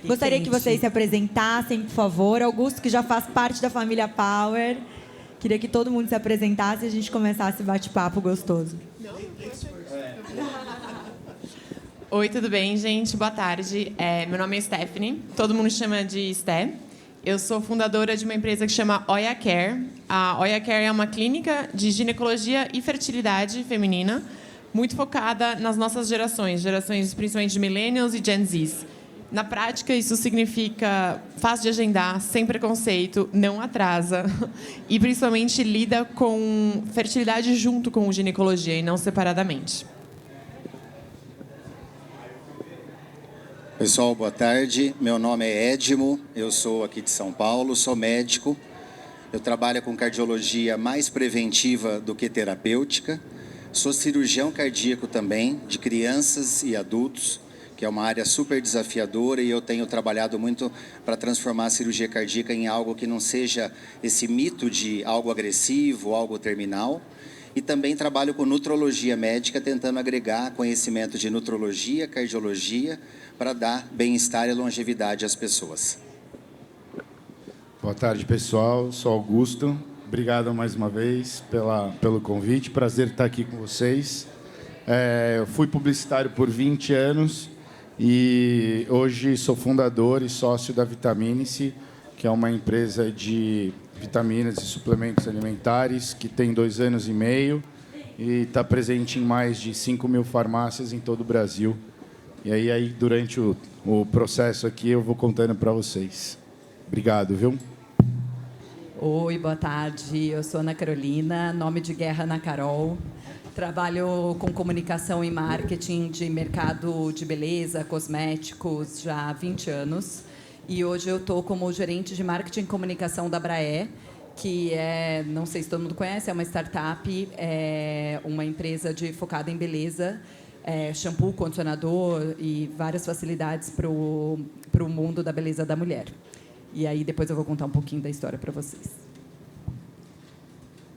Gostaria que vocês se apresentassem, por favor. Augusto, que já faz parte da família Power. Queria que todo mundo se apresentasse e a gente começasse o bate-papo gostoso. Oi, tudo bem, gente? Boa tarde. Meu nome é Stephanie. Todo mundo chama de Sté. Eu sou fundadora de uma empresa que chama Oya Care. A Oya Care é uma clínica de ginecologia e fertilidade feminina, muito focada nas nossas gerações principalmente de millennials e Gen Zs. Na prática, isso significa fácil de agendar, sem preconceito, não atrasa e, principalmente, lida com fertilidade junto com ginecologia e não separadamente. Pessoal, boa tarde. Meu nome é Edmo, eu sou aqui de São Paulo, sou médico. Eu trabalho com cardiologia mais preventiva do que terapêutica. Sou cirurgião cardíaco também, de crianças e adultos, que é uma área super desafiadora, e eu tenho trabalhado muito para transformar a cirurgia cardíaca em algo que não seja esse mito de algo agressivo, algo terminal. E também trabalho com nutrologia médica, tentando agregar conhecimento de nutrologia, cardiologia, para dar bem-estar e longevidade às pessoas. Boa tarde, pessoal. Sou Augusto. Obrigado mais uma vez pelo convite. Prazer estar aqui com vocês. Eu fui publicitário por 20 anos e hoje sou fundador e sócio da Vitamine-se, que é uma empresa de vitaminas e suplementos alimentares que tem 2 anos e meio e está presente em mais de 5.000 farmácias em todo o Brasil. E aí durante o processo aqui, eu vou contando para vocês. Obrigado, viu? Oi, boa tarde. Eu sou Ana Carolina, nome de guerra Ana Carol. Trabalho com comunicação e marketing de mercado de beleza, cosméticos, já há 20 anos. E hoje eu estou como gerente de marketing e comunicação da Braé, que não sei se todo mundo conhece, é uma startup, uma empresa focada em beleza, shampoo, condicionador e várias facilidades para o mundo da beleza da mulher. E aí depois eu vou contar um pouquinho da história para vocês.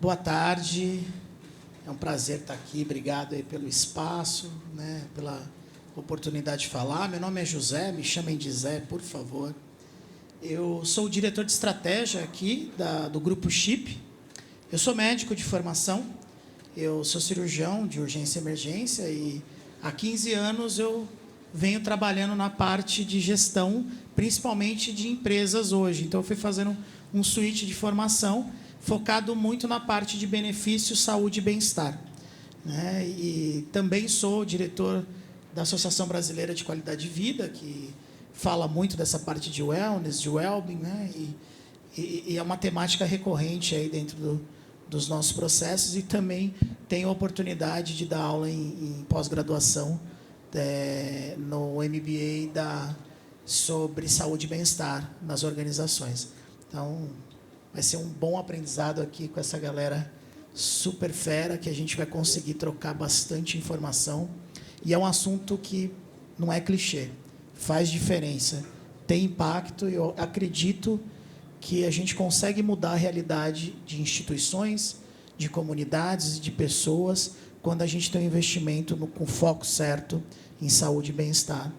Boa tarde, é um prazer estar aqui, obrigado aí pelo espaço, né, pela oportunidade de falar. Meu nome é José, me chamem de Zé, por favor. Eu sou o diretor de estratégia aqui do Grupo Chip. Eu sou médico de formação, eu sou cirurgião de urgência e emergência e há 15 anos eu venho trabalhando na parte de gestão, principalmente de empresas hoje. Então, eu fui fazendo um switch de formação focado muito na parte de benefícios, saúde e bem-estar, né? E também sou diretor da Associação Brasileira de Qualidade de Vida, que fala muito dessa parte de wellness, de well-being, né? E é uma temática recorrente aí dentro dos nossos processos, e também tenho a oportunidade de dar aula em pós-graduação no MBA sobre saúde e bem-estar nas organizações. Então, vai ser um bom aprendizado aqui com essa galera super fera, que a gente vai conseguir trocar bastante informação. E é um assunto que não é clichê, faz diferença, tem impacto, e eu acredito que a gente consegue mudar a realidade de instituições, de comunidades, de pessoas, quando a gente tem um investimento com foco certo em saúde e bem-estar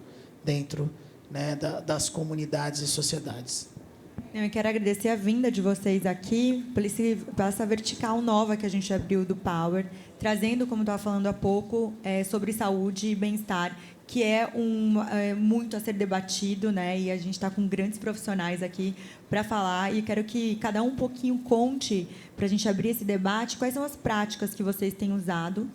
dentro, né, das comunidades e sociedades. Eu quero agradecer a vinda de vocês aqui, por essa vertical nova que a gente abriu do Power, trazendo, como estava falando há pouco, sobre saúde e bem-estar, que é muito a ser debatido, né? E a gente está com grandes profissionais aqui para falar, e quero que cada um pouquinho conte, para a gente abrir esse debate, quais são as práticas que vocês têm usado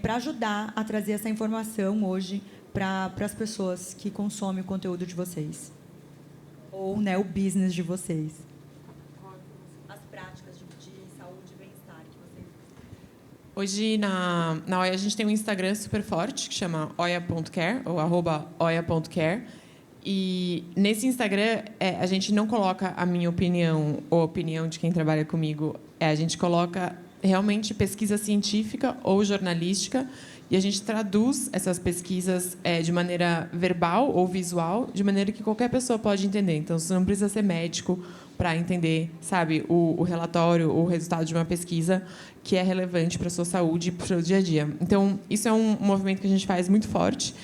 para ajudar a trazer essa informação hoje para as pessoas que consomem o conteúdo de vocês. Ou, né, o business de vocês. As práticas de saúde e bem-estar que vocês... Hoje, na Oya, a gente tem um Instagram super forte, que chama oya.care, ou @oya.care. E nesse Instagram, a gente não coloca a minha opinião ou a opinião de quem trabalha comigo. A gente coloca realmente pesquisa científica ou jornalística, e a gente traduz essas pesquisas de maneira verbal ou visual, de maneira que qualquer pessoa pode entender. Então, você não precisa ser médico para entender, sabe, o relatório, o resultado de uma pesquisa que é relevante para a sua saúde e para o seu dia a dia. Então, isso é um movimento que a gente faz muito forte.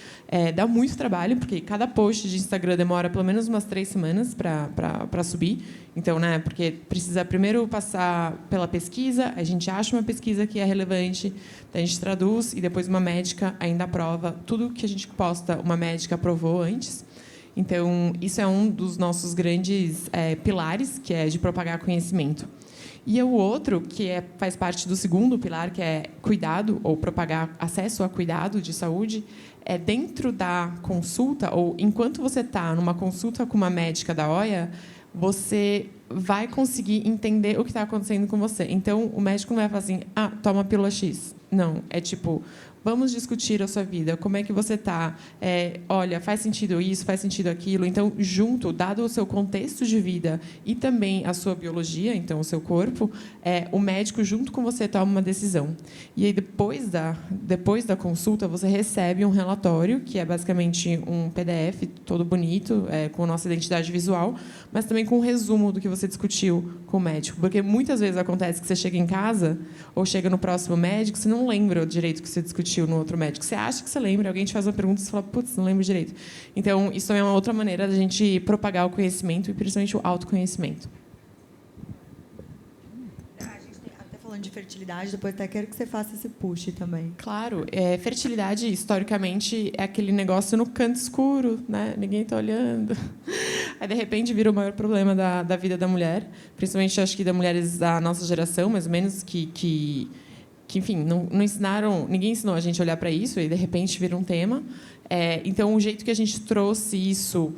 Dá muito trabalho, porque cada post de Instagram demora pelo menos umas 3 semanas para subir. Então, né, porque precisa primeiro passar pela pesquisa, a gente acha uma pesquisa que é relevante, a gente traduz e depois uma médica ainda aprova. Tudo que a gente posta, uma médica aprovou antes. Então, isso é um dos nossos grandes pilares, que é de propagar conhecimento. E o outro, que faz parte do segundo pilar, que é cuidado, ou propagar acesso a cuidado de saúde, é dentro da consulta, ou enquanto você está numa consulta com uma médica da OIA, você vai conseguir entender o que está acontecendo com você. Então, o médico não vai falar assim, toma a pílula X. Não, é tipo, vamos discutir a sua vida, como é que você está, olha, faz sentido isso, faz sentido aquilo. Então, junto, dado o seu contexto de vida e também a sua biologia, então o seu corpo, o médico, junto com você, toma uma decisão. E aí, depois da consulta, você recebe um relatório, que é basicamente um PDF todo bonito, com a nossa identidade visual, mas também com um resumo do que você discutiu com o médico. Porque muitas vezes acontece que você chega em casa ou chega no próximo médico, você não lembra direito o que você discutiu no outro médico. Você acha que você lembra, alguém te faz uma pergunta e você fala, putz, não lembro direito. Então, isso é uma outra maneira da gente propagar o conhecimento e, principalmente, o autoconhecimento. A gente até falando de fertilidade, depois até quero que você faça esse push também. Claro. Fertilidade, historicamente, é aquele negócio no canto escuro, né? Ninguém está olhando. Aí, de repente, vira o maior problema da vida da mulher, principalmente, acho que, das mulheres da nossa geração, mais ou menos, que enfim, não ensinaram, ninguém ensinou a gente a olhar para isso, e, de repente, vira um tema. Então, o jeito que a gente trouxe isso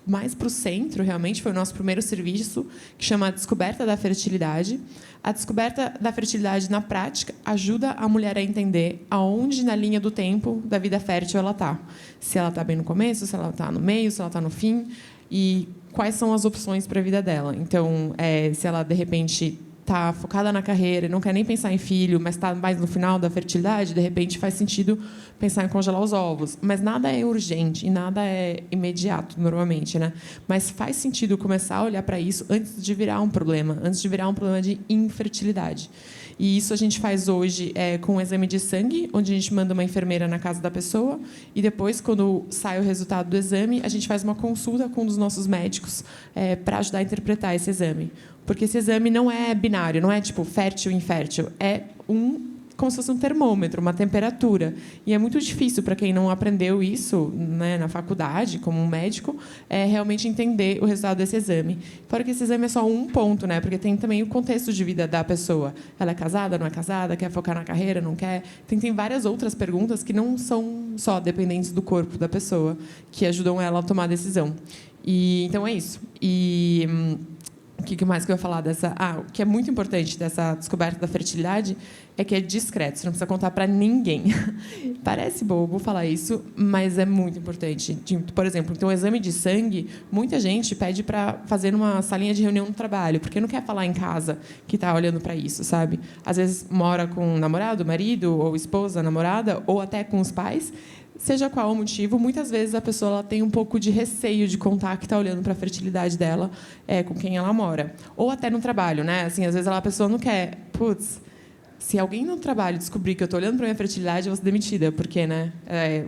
mais para o centro, realmente, foi o nosso primeiro serviço, que chama Descoberta da Fertilidade. A descoberta da fertilidade, na prática, ajuda a mulher a entender aonde, na linha do tempo da vida fértil, ela está. Se ela está bem no começo, se ela está no meio, se ela está no fim, e quais são as opções para a vida dela. Então, se ela, de repente, está focada na carreira e não quer nem pensar em filho, mas está mais no final da fertilidade, de repente faz sentido pensar em congelar os ovos. Mas nada é urgente e nada é imediato, normalmente, né? Mas faz sentido começar a olhar para isso antes de virar um problema, antes de virar um problema de infertilidade. E isso a gente faz hoje com um exame de sangue, onde a gente manda uma enfermeira na casa da pessoa e depois, quando sai o resultado do exame, a gente faz uma consulta com um dos nossos médicos para ajudar a interpretar esse exame. Porque esse exame não é binário, não é tipo fértil ou infértil, como se fosse um termômetro, uma temperatura. E é muito difícil para quem não aprendeu isso, né, na faculdade, como um médico, realmente entender o resultado desse exame. Fora que esse exame é só um ponto, né, porque tem também o contexto de vida da pessoa. Ela é casada, não é casada, quer focar na carreira, não quer. Tem várias outras perguntas que não são só dependentes do corpo da pessoa, que ajudam ela a tomar a decisão. Então, é isso. O que mais que eu ia falar dessa? O que é muito importante dessa descoberta da fertilidade é que é discreto, você não precisa contar para ninguém. Parece bobo falar isso, mas é muito importante. Por exemplo, então, o exame de sangue, muita gente pede para fazer numa salinha de reunião no trabalho, porque não quer falar em casa que está olhando para isso, sabe? Às vezes mora com o namorado, marido, ou esposa, namorada, ou até com os pais. Seja qual o motivo, muitas vezes a pessoa ela tem um pouco de receio de contar que está olhando para a fertilidade dela com quem ela mora. Ou até no trabalho, né? Assim, às vezes a pessoa não quer... Putz, se alguém no trabalho descobrir que eu estou olhando para a minha fertilidade, eu vou ser demitida, porque, né?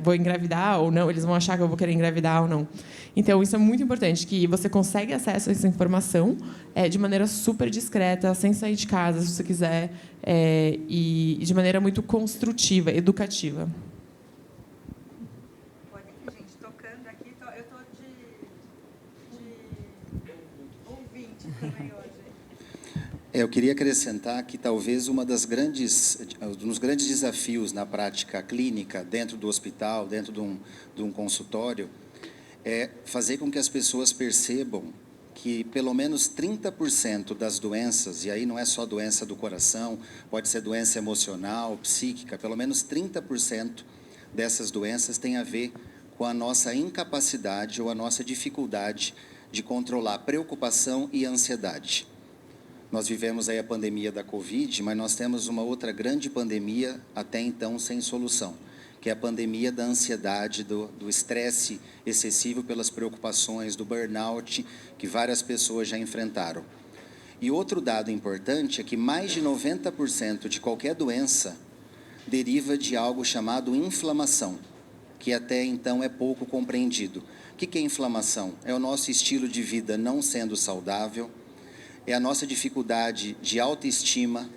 Vou engravidar ou não, eles vão achar que eu vou querer engravidar ou não. Então, isso é muito importante, que você consegue acesso a essa informação de maneira super discreta, sem sair de casa, se você quiser, e de maneira muito construtiva, educativa. Eu queria acrescentar que talvez um dos grandes desafios na prática clínica, dentro do hospital, dentro de um consultório, é fazer com que as pessoas percebam que pelo menos 30% das doenças, e aí não é só doença do coração, pode ser doença emocional, psíquica, pelo menos 30% dessas doenças tem a ver com a nossa incapacidade ou a nossa dificuldade de controlar preocupação e ansiedade. Nós vivemos aí a pandemia da Covid, mas nós temos uma outra grande pandemia até então sem solução, que é a pandemia da ansiedade, do estresse excessivo pelas preocupações, do burnout, que várias pessoas já enfrentaram. E outro dado importante é que mais de 90% de qualquer doença deriva de algo chamado inflamação, que até então é pouco compreendido. O que é inflamação? É o nosso estilo de vida não sendo saudável, é a nossa dificuldade de autoestima,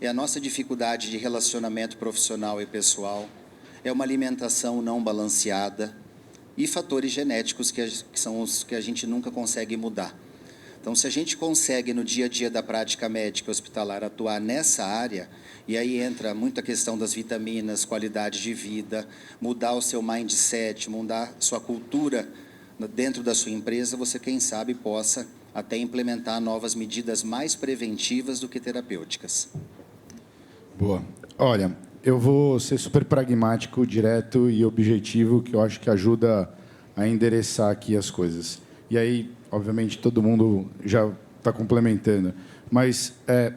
é a nossa dificuldade de relacionamento profissional e pessoal, é uma alimentação não balanceada e fatores genéticos que são os que a gente nunca consegue mudar. Então, se a gente consegue, no dia a dia da prática médica hospitalar, atuar nessa área, e aí entra muito a questão das vitaminas, qualidade de vida, mudar o seu mindset, mudar sua cultura dentro da sua empresa, você, quem sabe, possa até implementar novas medidas mais preventivas do que terapêuticas. Boa. Olha, eu vou ser super pragmático, direto e objetivo, que eu acho que ajuda a endereçar aqui as coisas. E aí, obviamente, todo mundo já está complementando. Mas,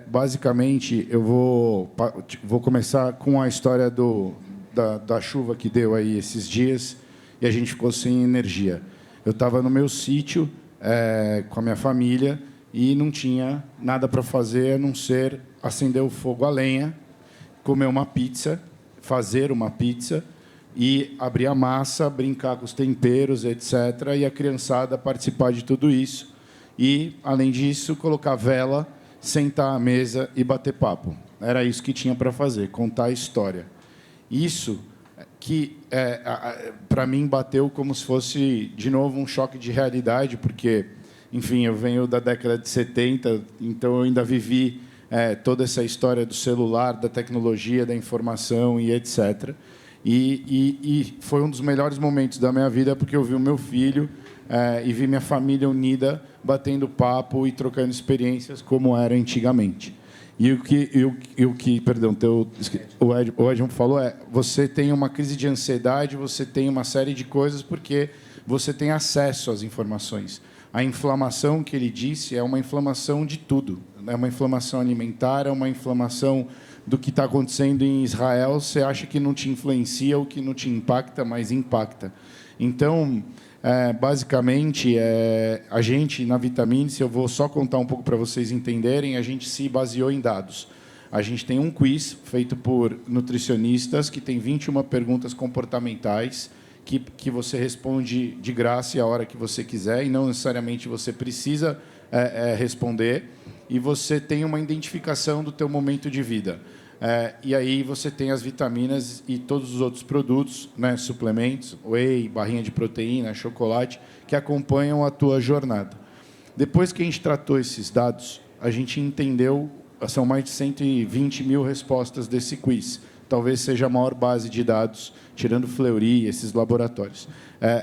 basicamente, eu vou começar com a história da chuva que deu aí esses dias e a gente ficou sem energia. Eu estava no meu sítio com a minha família e não tinha nada para fazer a não ser acender o fogo a lenha, comer uma pizza, fazer uma pizza e abrir a massa, brincar com os temperos, etc., e a criançada participar de tudo isso. E, além disso, colocar vela, sentar à mesa e bater papo. Era isso que tinha para fazer, contar a história. Isso que, para mim, bateu como se fosse, de novo, um choque de realidade, porque, enfim, eu venho da década de 70, então eu ainda vivi toda essa história do celular, da tecnologia, da informação e etc., e foi um dos melhores momentos da minha vida, porque eu vi o meu filho e vi minha família unida, batendo papo e trocando experiências como era antigamente. E o que perdão, o Edmund falou você tem uma crise de ansiedade, você tem uma série de coisas porque você tem acesso às informações. A inflamação que ele disse é uma inflamação de tudo. É uma inflamação alimentar, é uma inflamação do que está acontecendo em Israel. Você acha que não te influencia ou que não te impacta, mas impacta. Então, basicamente, a gente, na Vitamine-se, eu vou só contar um pouco para vocês entenderem, a gente se baseou em dados. A gente tem um quiz feito por nutricionistas que tem 21 perguntas comportamentais que você responde de graça e a hora que você quiser, e não necessariamente você precisa responder, e você tem uma identificação do teu momento de vida. E aí você tem as vitaminas e todos os outros produtos, né, suplementos, whey, barrinha de proteína, chocolate, que acompanham a tua jornada. Depois que a gente tratou esses dados, a gente entendeu, são mais de 120 mil respostas desse quiz. Talvez seja a maior base de dados, tirando Fleury, esses laboratórios.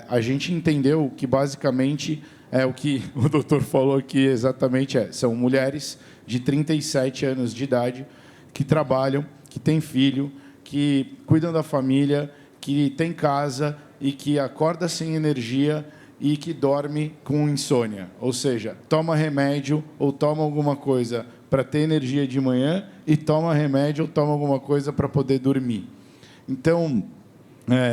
A gente entendeu que, basicamente, o que o doutor falou aqui exatamente são mulheres de 37 anos de idade que trabalham, que têm filho, que cuidam da família, que têm casa e que acorda sem energia e que dorme com insônia. Ou seja, toma remédio ou toma alguma coisa para ter energia de manhã e toma remédio ou toma alguma coisa para poder dormir. Então,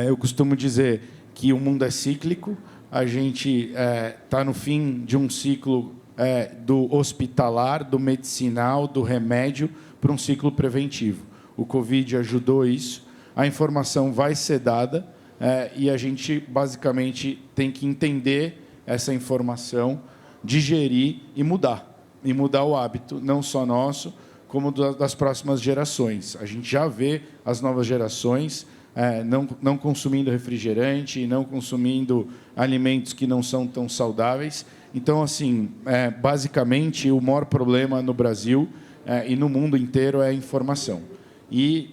eu costumo dizer que o mundo é cíclico, a gente está no fim de um ciclo do hospitalar, do medicinal, do remédio, para um ciclo preventivo. O Covid ajudou isso, a informação vai ser dada e a gente, basicamente, tem que entender essa informação, digerir e mudar o hábito, não só nosso, como das próximas gerações. A gente já vê as novas gerações não consumindo refrigerante, não consumindo alimentos que não são tão saudáveis. Então, assim, basicamente, o maior problema no Brasil e no mundo inteiro é a informação. E,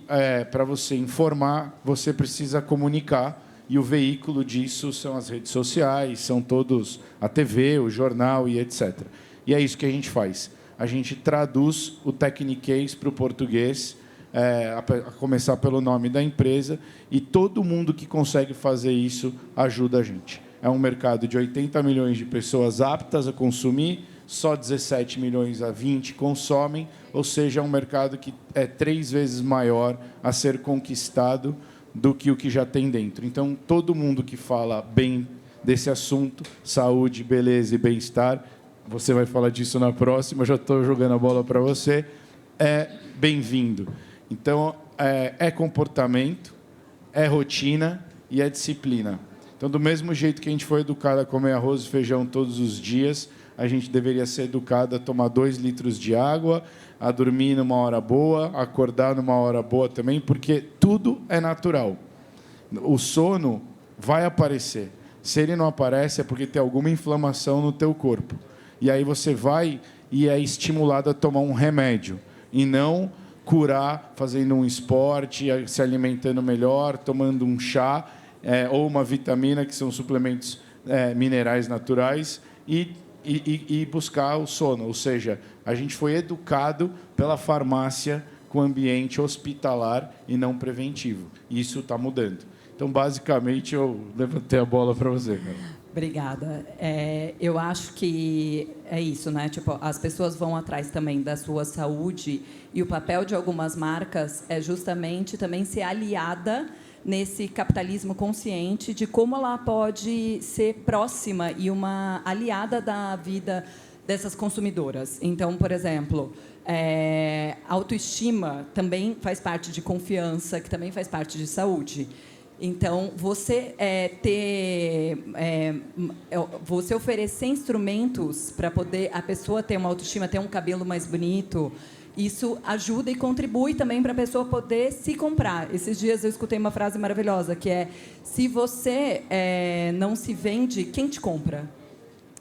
para você informar, você precisa comunicar, e o veículo disso são as redes sociais, são todos a TV, o jornal e etc. E é isso que a gente faz. A gente traduz o Techniquez para o português, a começar pelo nome da empresa, e todo mundo que consegue fazer isso ajuda a gente. É um mercado de 80 milhões de pessoas aptas a consumir, só 17 milhões a 20 consomem, ou seja, é um mercado que é 3 vezes maior a ser conquistado do que o que já tem dentro. Então, todo mundo que fala bem desse assunto, saúde, beleza e bem-estar, você vai falar disso na próxima, já estou jogando a bola para você, é bem-vindo. Então, é comportamento, é rotina e é disciplina. Então, do mesmo jeito que a gente foi educado a comer arroz e feijão todos os dias, a gente deveria ser educado a tomar 2 litros de água, a dormir numa hora boa, a acordar numa hora boa também, porque tudo é natural. O sono vai aparecer. Se ele não aparece, é porque tem alguma inflamação no teu corpo. E aí você vai e é estimulado a tomar um remédio, e não curar fazendo um esporte, se alimentando melhor, tomando um chá, ou uma vitamina, que são suplementos minerais naturais, e buscar o sono. Ou seja, a gente foi educado pela farmácia com ambiente hospitalar e não preventivo. Isso está mudando. Então, basicamente, eu levantei a bola para você, cara. Obrigada. Eu acho que é isso, né? Tipo, as pessoas vão atrás também da sua saúde, e o papel de algumas marcas é justamente também ser aliada nesse capitalismo consciente de como ela pode ser próxima e uma aliada da vida dessas consumidoras. Então, por exemplo, autoestima também faz parte de confiança, que também faz parte de saúde. Então, você você oferecer instrumentos para poder a pessoa ter uma autoestima, ter um cabelo mais bonito, isso ajuda e contribui também para a pessoa poder se comprar. Esses dias eu escutei uma frase maravilhosa, que é: se você não se vende, quem te compra?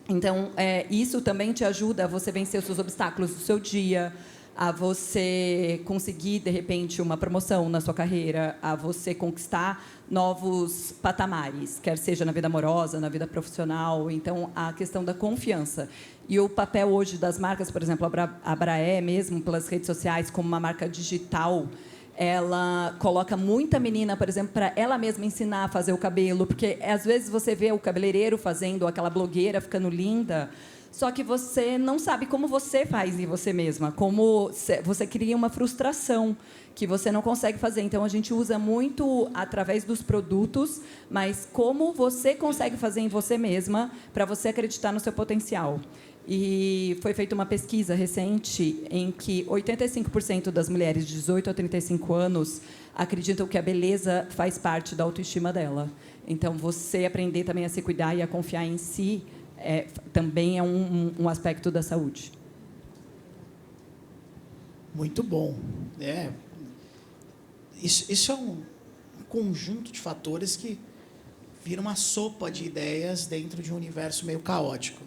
Então, isso também te ajuda a você vencer os seus obstáculos do seu dia, a você conseguir, de repente, uma promoção na sua carreira, a você conquistar novos patamares, quer seja na vida amorosa, na vida profissional. Então, a questão da confiança. E o papel hoje das marcas, por exemplo, a Abraé mesmo, pelas redes sociais, como uma marca digital, ela coloca muita menina, por exemplo, para ela mesma ensinar a fazer o cabelo, porque às vezes você vê o cabeleireiro fazendo, aquela blogueira ficando linda, só que você não sabe como você faz em você mesma, como você cria uma frustração que você não consegue fazer. Então, a gente usa muito através dos produtos, mas como você consegue fazer em você mesma para você acreditar no seu potencial. E foi feita uma pesquisa recente em que 85% das mulheres de 18 a 35 anos acreditam que a beleza faz parte da autoestima dela. Então, você aprender também a se cuidar e a confiar em si também é um aspecto da saúde. Muito bom. Isso é um conjunto de fatores que vira uma sopa de ideias dentro de um universo meio caótico.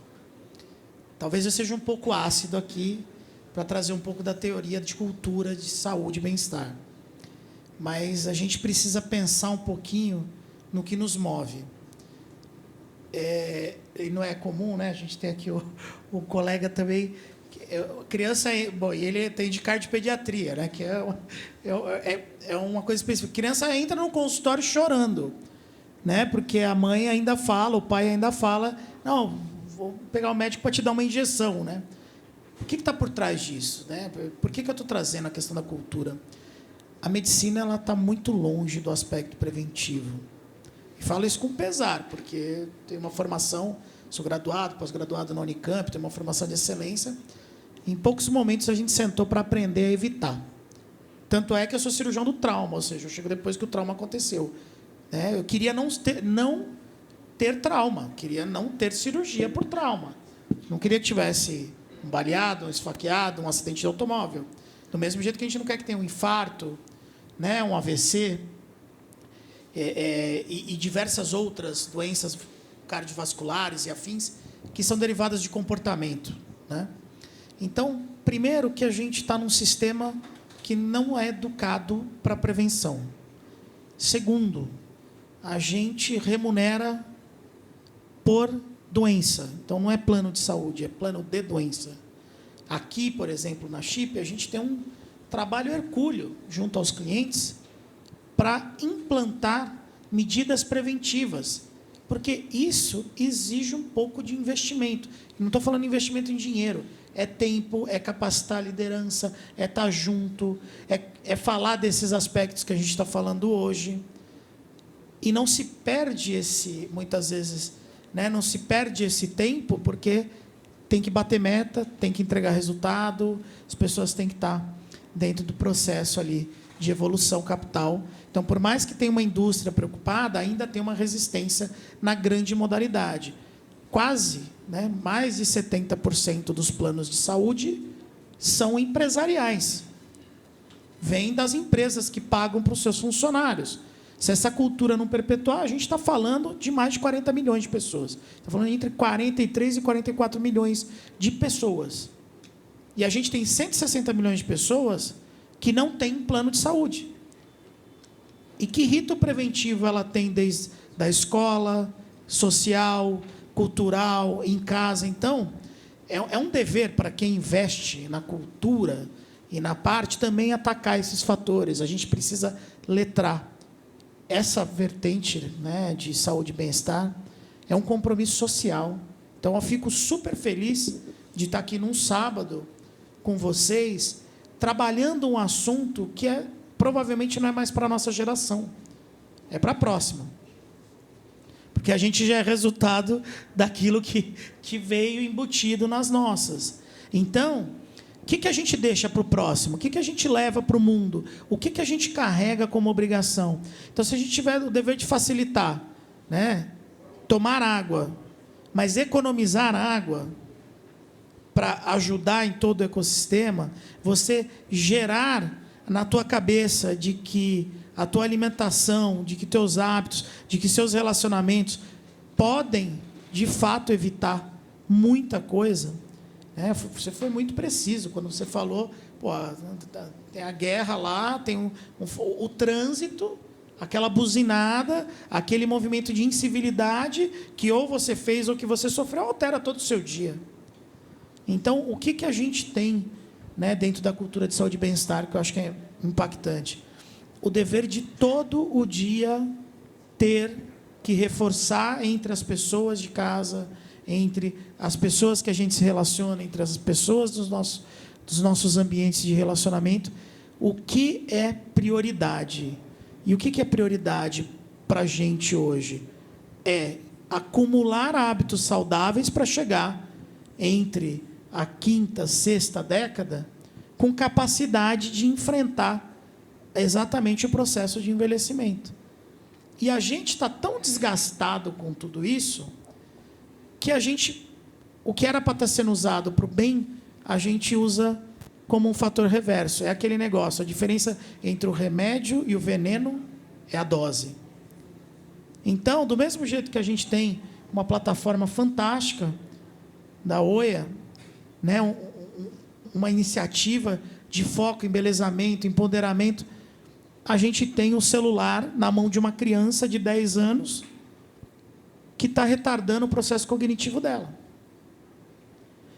Talvez eu seja um pouco ácido aqui para trazer um pouco da teoria de cultura de saúde e bem-estar. Mas a gente precisa pensar um pouquinho no que nos move. E não é comum, né? A gente tem aqui o colega também, criança, bom, e ele tem de cardiopediatria, né? Que é uma coisa específica. Criança entra no consultório chorando, né? Porque a mãe ainda fala, o pai ainda fala, não, vou pegar o médico para te dar uma injeção, né? O que está por trás disso, né? Por que eu estou trazendo a questão da cultura? A medicina ela está muito longe do aspecto preventivo. E falo isso com pesar, porque tenho uma formação, sou graduado, pós-graduado na Unicamp, tenho uma formação de excelência. Em poucos momentos a gente sentou para aprender a evitar. Tanto é que eu sou cirurgião do trauma, ou seja, eu chego depois que o trauma aconteceu. Eu queria não ter trauma, queria não ter cirurgia por trauma. Não queria que tivesse um baleado, um esfaqueado, um acidente de automóvel. Do mesmo jeito que a gente não quer que tenha um infarto, né, um AVC, e diversas outras doenças cardiovasculares e afins que são derivadas de comportamento, né? Então, primeiro que a gente está num sistema que não é educado para prevenção. Segundo, a gente remunera por doença. Então, não é plano de saúde, é plano de doença. Aqui, por exemplo, na Chip, a gente tem um trabalho hercúleo junto aos clientes para implantar medidas preventivas, porque isso exige um pouco de investimento. Não estou falando investimento em dinheiro, é tempo, é capacitar a liderança, é estar junto, é falar desses aspectos que a gente está falando hoje. E não se perde muitas vezes, né, não se perde esse tempo, porque tem que bater meta, tem que entregar resultado, as pessoas têm que estar dentro do processo ali de evolução capital. Então, por mais que tenha uma indústria preocupada, ainda tem uma resistência na grande modalidade. Quase, né, mais de 70% dos planos de saúde são empresariais. Vêm das empresas que pagam para os seus funcionários. Se essa cultura não perpetuar, a gente está falando de mais de 40 milhões de pessoas. Está falando entre 43 e 44 milhões de pessoas. E a gente tem 160 milhões de pessoas que não têm plano de saúde. E que rito preventivo ela tem desde da escola, social, cultural, em casa? Então, é um dever para quem investe na cultura e na parte também atacar esses fatores. A gente precisa letrar. Essa vertente, né, de saúde e bem-estar é um compromisso social. Então, eu fico super feliz de estar aqui num sábado com vocês, trabalhando um assunto que provavelmente não é mais para a nossa geração, é para a próxima. Porque a gente já é resultado daquilo que veio embutido nas nossas. Então, o que a gente deixa para o próximo? O que a gente leva para o mundo? O que a gente carrega como obrigação? Então, se a gente tiver o dever de facilitar, né, tomar água, mas economizar água para ajudar em todo o ecossistema, você gerar na tua cabeça de que a tua alimentação, de que teus hábitos, de que seus relacionamentos podem, de fato, evitar muita coisa. Você foi muito preciso quando você falou, pô, tem a guerra lá, tem o trânsito, aquela buzinada, aquele movimento de incivilidade que ou você fez ou que você sofreu, altera todo o seu dia. Então, o que a gente tem, né, dentro da cultura de saúde e bem-estar, que eu acho que é impactante? O dever de todo o dia ter que reforçar entre as pessoas de casa, entre as pessoas que a gente se relaciona, entre as pessoas dos nossos ambientes de relacionamento, o que é prioridade. E o que é prioridade para a gente hoje? É acumular hábitos saudáveis para chegar entre a quinta, sexta década com capacidade de enfrentar exatamente o processo de envelhecimento. E a gente está tão desgastado com tudo isso que o que era para estar sendo usado para o bem, a gente usa como um fator reverso. É aquele negócio, a diferença entre o remédio e o veneno é a dose. Então, do mesmo jeito que a gente tem uma plataforma fantástica da OIA, né, uma iniciativa de foco, embelezamento, empoderamento, a gente tem um celular na mão de uma criança de 10 anos que está retardando o processo cognitivo dela.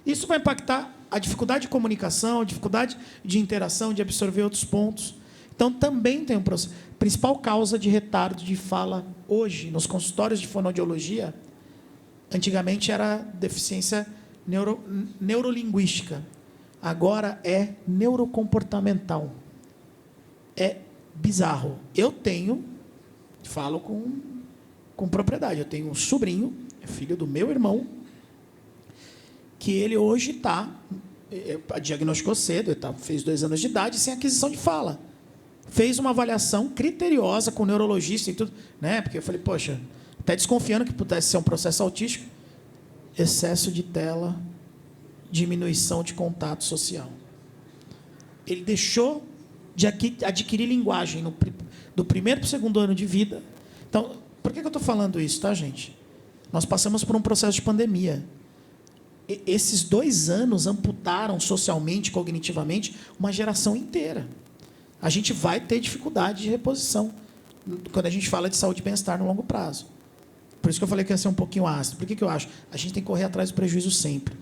Isso vai impactar a dificuldade de comunicação, a dificuldade de interação, de absorver outros pontos. Então, também tem um processo. A principal causa de retardo de fala hoje, nos consultórios de fonoaudiologia, antigamente era deficiência neurolinguística. Agora é neurocomportamental. É bizarro. Eu falo com propriedade, eu tenho um sobrinho, é filho do meu irmão, que ele hoje diagnosticou cedo, ele fez 2 anos de idade, sem aquisição de fala. Fez uma avaliação criteriosa com o neurologista e tudo, né? Porque eu falei, poxa, até desconfiando que pudesse ser um processo autístico, excesso de tela, diminuição de contato social. Ele deixou de adquirir linguagem do primeiro para o 2º ano de vida. Então, por que eu estou falando isso, tá, gente? Nós passamos por um processo de pandemia. Esses 2 anos amputaram socialmente, cognitivamente, uma geração inteira. A gente vai ter dificuldade de reposição quando a gente fala de saúde e bem-estar no longo prazo. Por isso que eu falei que ia ser um pouquinho ácido. Por que eu acho? A gente tem que correr atrás do prejuízo sempre.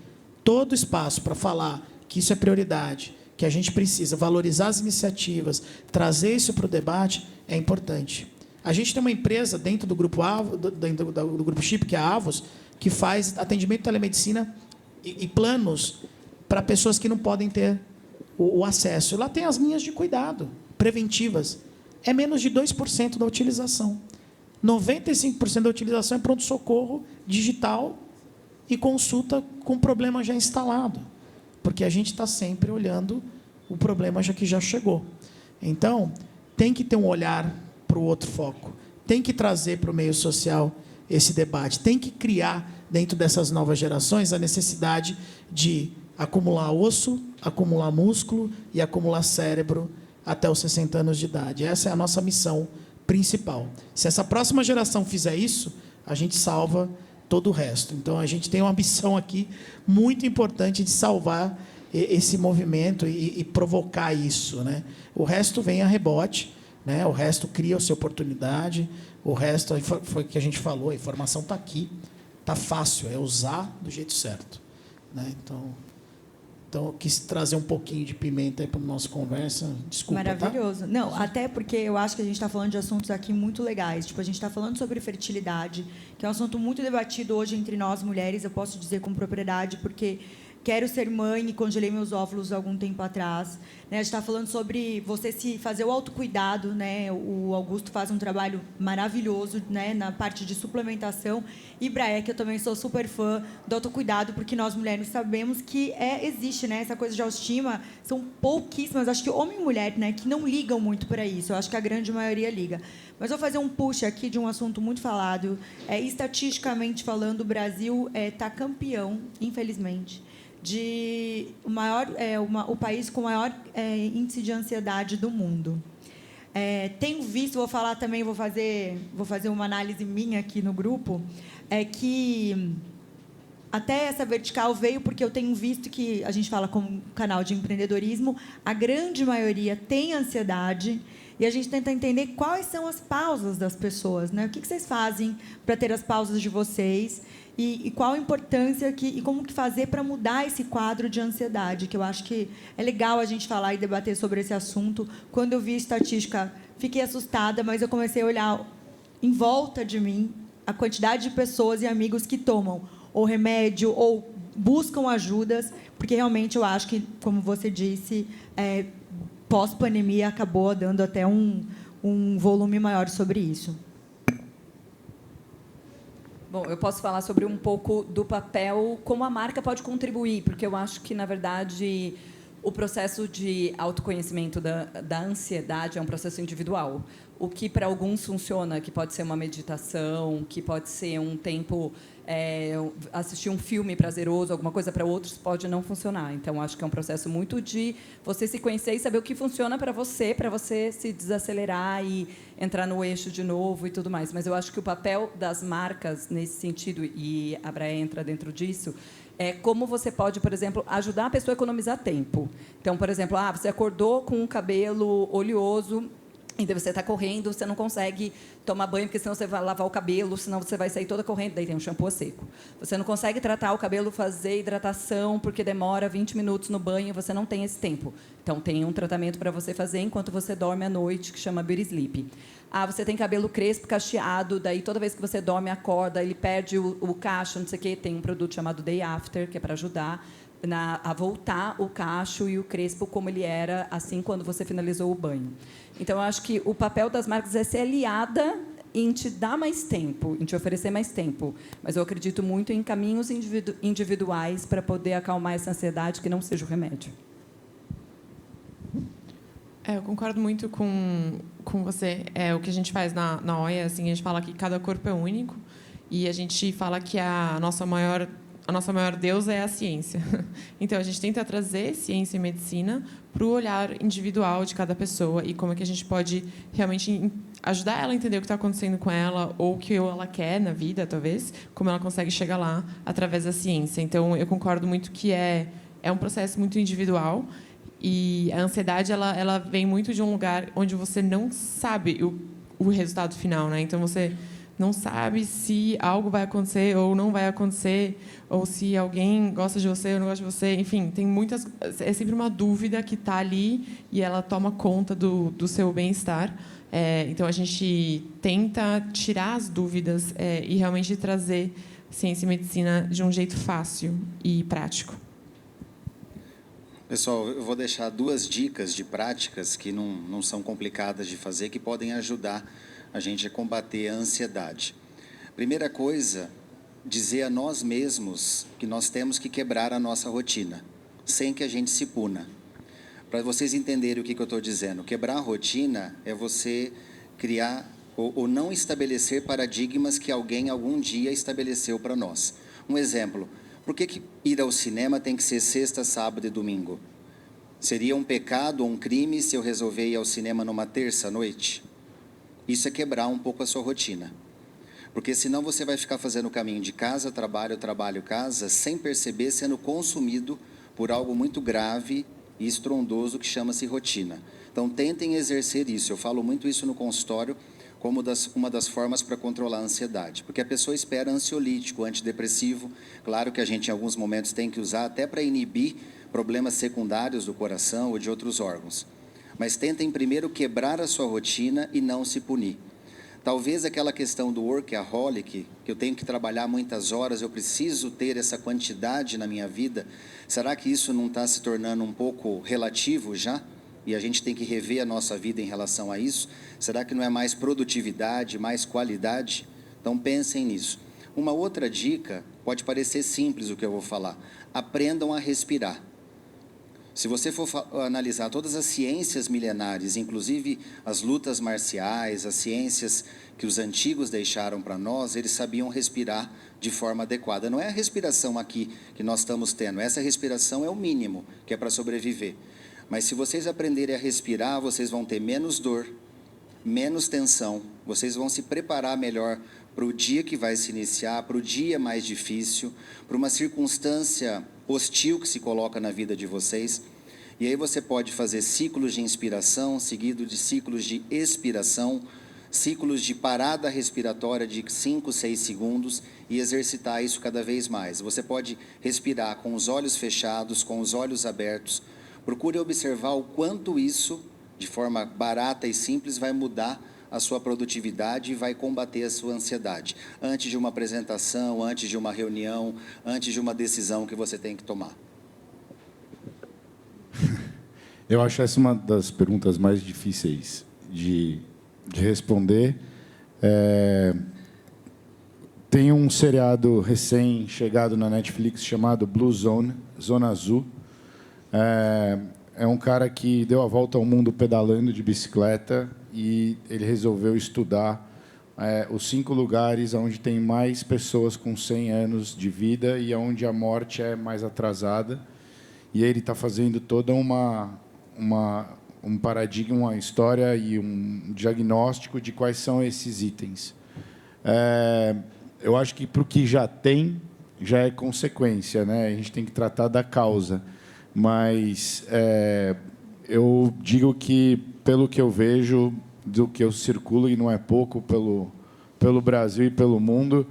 Todo espaço para falar que isso é prioridade, que a gente precisa valorizar as iniciativas, trazer isso para o debate, é importante. A gente tem uma empresa dentro do grupo dentro do grupo Chip, que é a Avos, que faz atendimento de telemedicina e planos para pessoas que não podem ter o acesso. E lá tem as linhas de cuidado preventivas. É menos de 2% da utilização. 95% da utilização é pronto-socorro digital e consulta com problema já instalado, porque a gente está sempre olhando o problema que já chegou. Então, tem que ter um olhar para o outro foco, tem que trazer para o meio social esse debate, tem que criar, dentro dessas novas gerações, a necessidade de acumular osso, acumular músculo e acumular cérebro até os 60 anos de idade. Essa é a nossa missão principal. Se essa próxima geração fizer isso, a gente salva todo o resto. Então, a gente tem uma missão aqui muito importante de salvar esse movimento e provocar isso, né? O resto vem a rebote, né? O resto cria-se oportunidade, o resto, foi o que a gente falou, a informação está aqui, está fácil, é usar do jeito certo, né? Então, eu quis trazer um pouquinho de pimenta aí para a nossa conversa. Desculpa, maravilhoso. Tá? Não, até porque eu acho que a gente está falando de assuntos aqui muito legais. Tipo, a gente está falando sobre fertilidade, que é um assunto muito debatido hoje entre nós, mulheres. Eu posso dizer com propriedade, porque quero ser mãe e congelei meus óvulos há algum tempo atrás. Né? A gente está falando sobre você se fazer o autocuidado. Né? O Augusto faz um trabalho maravilhoso, né, na parte de suplementação. E Braé, que eu também sou super fã do autocuidado, porque nós mulheres sabemos que existe, né, essa coisa de autoestima. São pouquíssimas, acho que homem e mulher, né, que não ligam muito para isso. Eu acho que a grande maioria liga. Mas vou fazer um push aqui de um assunto muito falado. Estatisticamente falando, o Brasil está campeão, infelizmente, de o país com o maior índice de ansiedade do mundo. Tenho visto, vou falar também, vou fazer uma análise minha aqui no grupo, que até essa vertical veio porque eu tenho visto que, a gente fala como canal de empreendedorismo, a grande maioria tem ansiedade, e a gente tenta entender quais são as pausas das pessoas, né? O que vocês fazem para ter as pausas de vocês, e qual a importância e como que fazer para mudar esse quadro de ansiedade, que eu acho que é legal a gente falar e debater sobre esse assunto. Quando eu vi a estatística, fiquei assustada, mas eu comecei a olhar em volta de mim a quantidade de pessoas e amigos que tomam ou remédio ou buscam ajudas, porque realmente eu acho que, como você disse, pós-pandemia acabou dando até um volume maior sobre isso. Bom, eu posso falar sobre um pouco do papel, como a marca pode contribuir, porque eu acho que, na verdade, o processo de autoconhecimento da ansiedade é um processo individual. O que para alguns funciona, que pode ser uma meditação, que pode ser um tempo, assistir um filme prazeroso, alguma coisa, para outros pode não funcionar. Então, acho que é um processo muito de você se conhecer e saber o que funciona para você se desacelerar e entrar no eixo de novo e tudo mais. Mas eu acho que o papel das marcas nesse sentido, e a Braé entra dentro disso, é como você pode, por exemplo, ajudar a pessoa a economizar tempo. Então, por exemplo, você acordou com um cabelo oleoso, então você está correndo, você não consegue tomar banho, porque senão você vai lavar o cabelo, senão você vai sair toda correndo, daí tem um shampoo seco. Você não consegue tratar o cabelo, fazer hidratação, porque demora 20 minutos no banho, você não tem esse tempo. Então, tem um tratamento para você fazer enquanto você dorme à noite, que chama Beauty Sleep. Você tem cabelo crespo, cacheado, daí toda vez que você dorme, acorda, ele perde o cacho, não sei o quê, tem um produto chamado Day After, que é para ajudar a voltar o cacho e o crespo como ele era assim quando você finalizou o banho. Então, eu acho que o papel das marcas é ser aliada em te dar mais tempo, em te oferecer mais tempo. Mas eu acredito muito em caminhos individuais para poder acalmar essa ansiedade que não seja o remédio. Eu concordo muito com você. O que a gente faz na OIA, assim, a gente fala que cada corpo é único e a gente fala que a nossa maior deusa é a ciência. Então, a gente tenta trazer ciência e medicina para o olhar individual de cada pessoa e como é que a gente pode realmente ajudar ela a entender o que está acontecendo com ela ou o que ela quer na vida, talvez, como ela consegue chegar lá através da ciência. Então, eu concordo muito que é um processo muito individual e a ansiedade ela vem muito de um lugar onde você não sabe o resultado final, né? Então, você não sabe se algo vai acontecer ou não vai acontecer, ou se alguém gosta de você ou não gosta de você. Enfim, tem muitas. É sempre uma dúvida que está ali e ela toma conta do seu bem-estar. Então, a gente tenta tirar as dúvidas e realmente trazer ciência e medicina de um jeito fácil e prático. Pessoal, eu vou deixar 2 dicas de práticas que não são complicadas de fazer, que podem ajudar a gente combater a ansiedade. Primeira coisa, dizer a nós mesmos que nós temos que quebrar a nossa rotina, sem que a gente se puna. Para vocês entenderem o que eu estou dizendo, quebrar a rotina é você criar ou não estabelecer paradigmas que alguém algum dia estabeleceu para nós. Um exemplo, por que ir ao cinema tem que ser sexta, sábado e domingo? Seria um pecado ou um crime se eu resolver ir ao cinema numa terça-noite? Isso é quebrar um pouco a sua rotina. Porque senão você vai ficar fazendo o caminho de casa, trabalho, casa, sem perceber, sendo consumido por algo muito grave e estrondoso que chama-se rotina. Então, tentem exercer isso. Eu falo muito isso no consultório como uma das formas para controlar a ansiedade. Porque a pessoa espera ansiolítico, antidepressivo. Claro que a gente, em alguns momentos, tem que usar até para inibir problemas secundários do coração ou de outros órgãos. Mas tentem primeiro quebrar a sua rotina e não se punir. Talvez aquela questão do workaholic, que eu tenho que trabalhar muitas horas, eu preciso ter essa quantidade na minha vida, será que isso não está se tornando um pouco relativo já? E a gente tem que rever a nossa vida em relação a isso? Será que não é mais produtividade, mais qualidade? Então pensem nisso. Uma outra dica, pode parecer simples o que eu vou falar, aprendam a respirar. Se você for analisar todas as ciências milenares, inclusive as lutas marciais, as ciências que os antigos deixaram para nós, eles sabiam respirar de forma adequada. Não é a respiração aqui que nós estamos tendo, essa respiração é o mínimo, que é para sobreviver. Mas se vocês aprenderem a respirar, vocês vão ter menos dor, menos tensão, vocês vão se preparar melhor para o dia que vai se iniciar, para o dia mais difícil, para uma circunstância hostil que se coloca na vida de vocês. E aí você pode fazer ciclos de inspiração, seguido de ciclos de expiração, ciclos de parada respiratória de 5, 6 segundos e exercitar isso cada vez mais. Você pode respirar com os olhos fechados, com os olhos abertos. Procure observar o quanto isso, de forma barata e simples, vai mudar a sua produtividade e vai combater a sua ansiedade. Antes de uma apresentação, antes de uma reunião, antes de uma decisão que você tem que tomar. Eu acho essa uma das perguntas mais difíceis de responder. Tem um seriado recém-chegado na Netflix chamado Blue Zone, Zona Azul. É um cara que deu a volta ao mundo pedalando de bicicleta e ele resolveu estudar os 5 lugares onde tem mais pessoas com 100 anos de vida e onde a morte é mais atrasada. E ele está fazendo toda um paradigma, uma história e um diagnóstico de quais são esses itens. Eu acho que para o que já tem, já é consequência, né? A gente tem que tratar da causa. Mas eu digo que, pelo que eu vejo, do que eu circulo, e não é pouco, pelo Brasil e pelo mundo,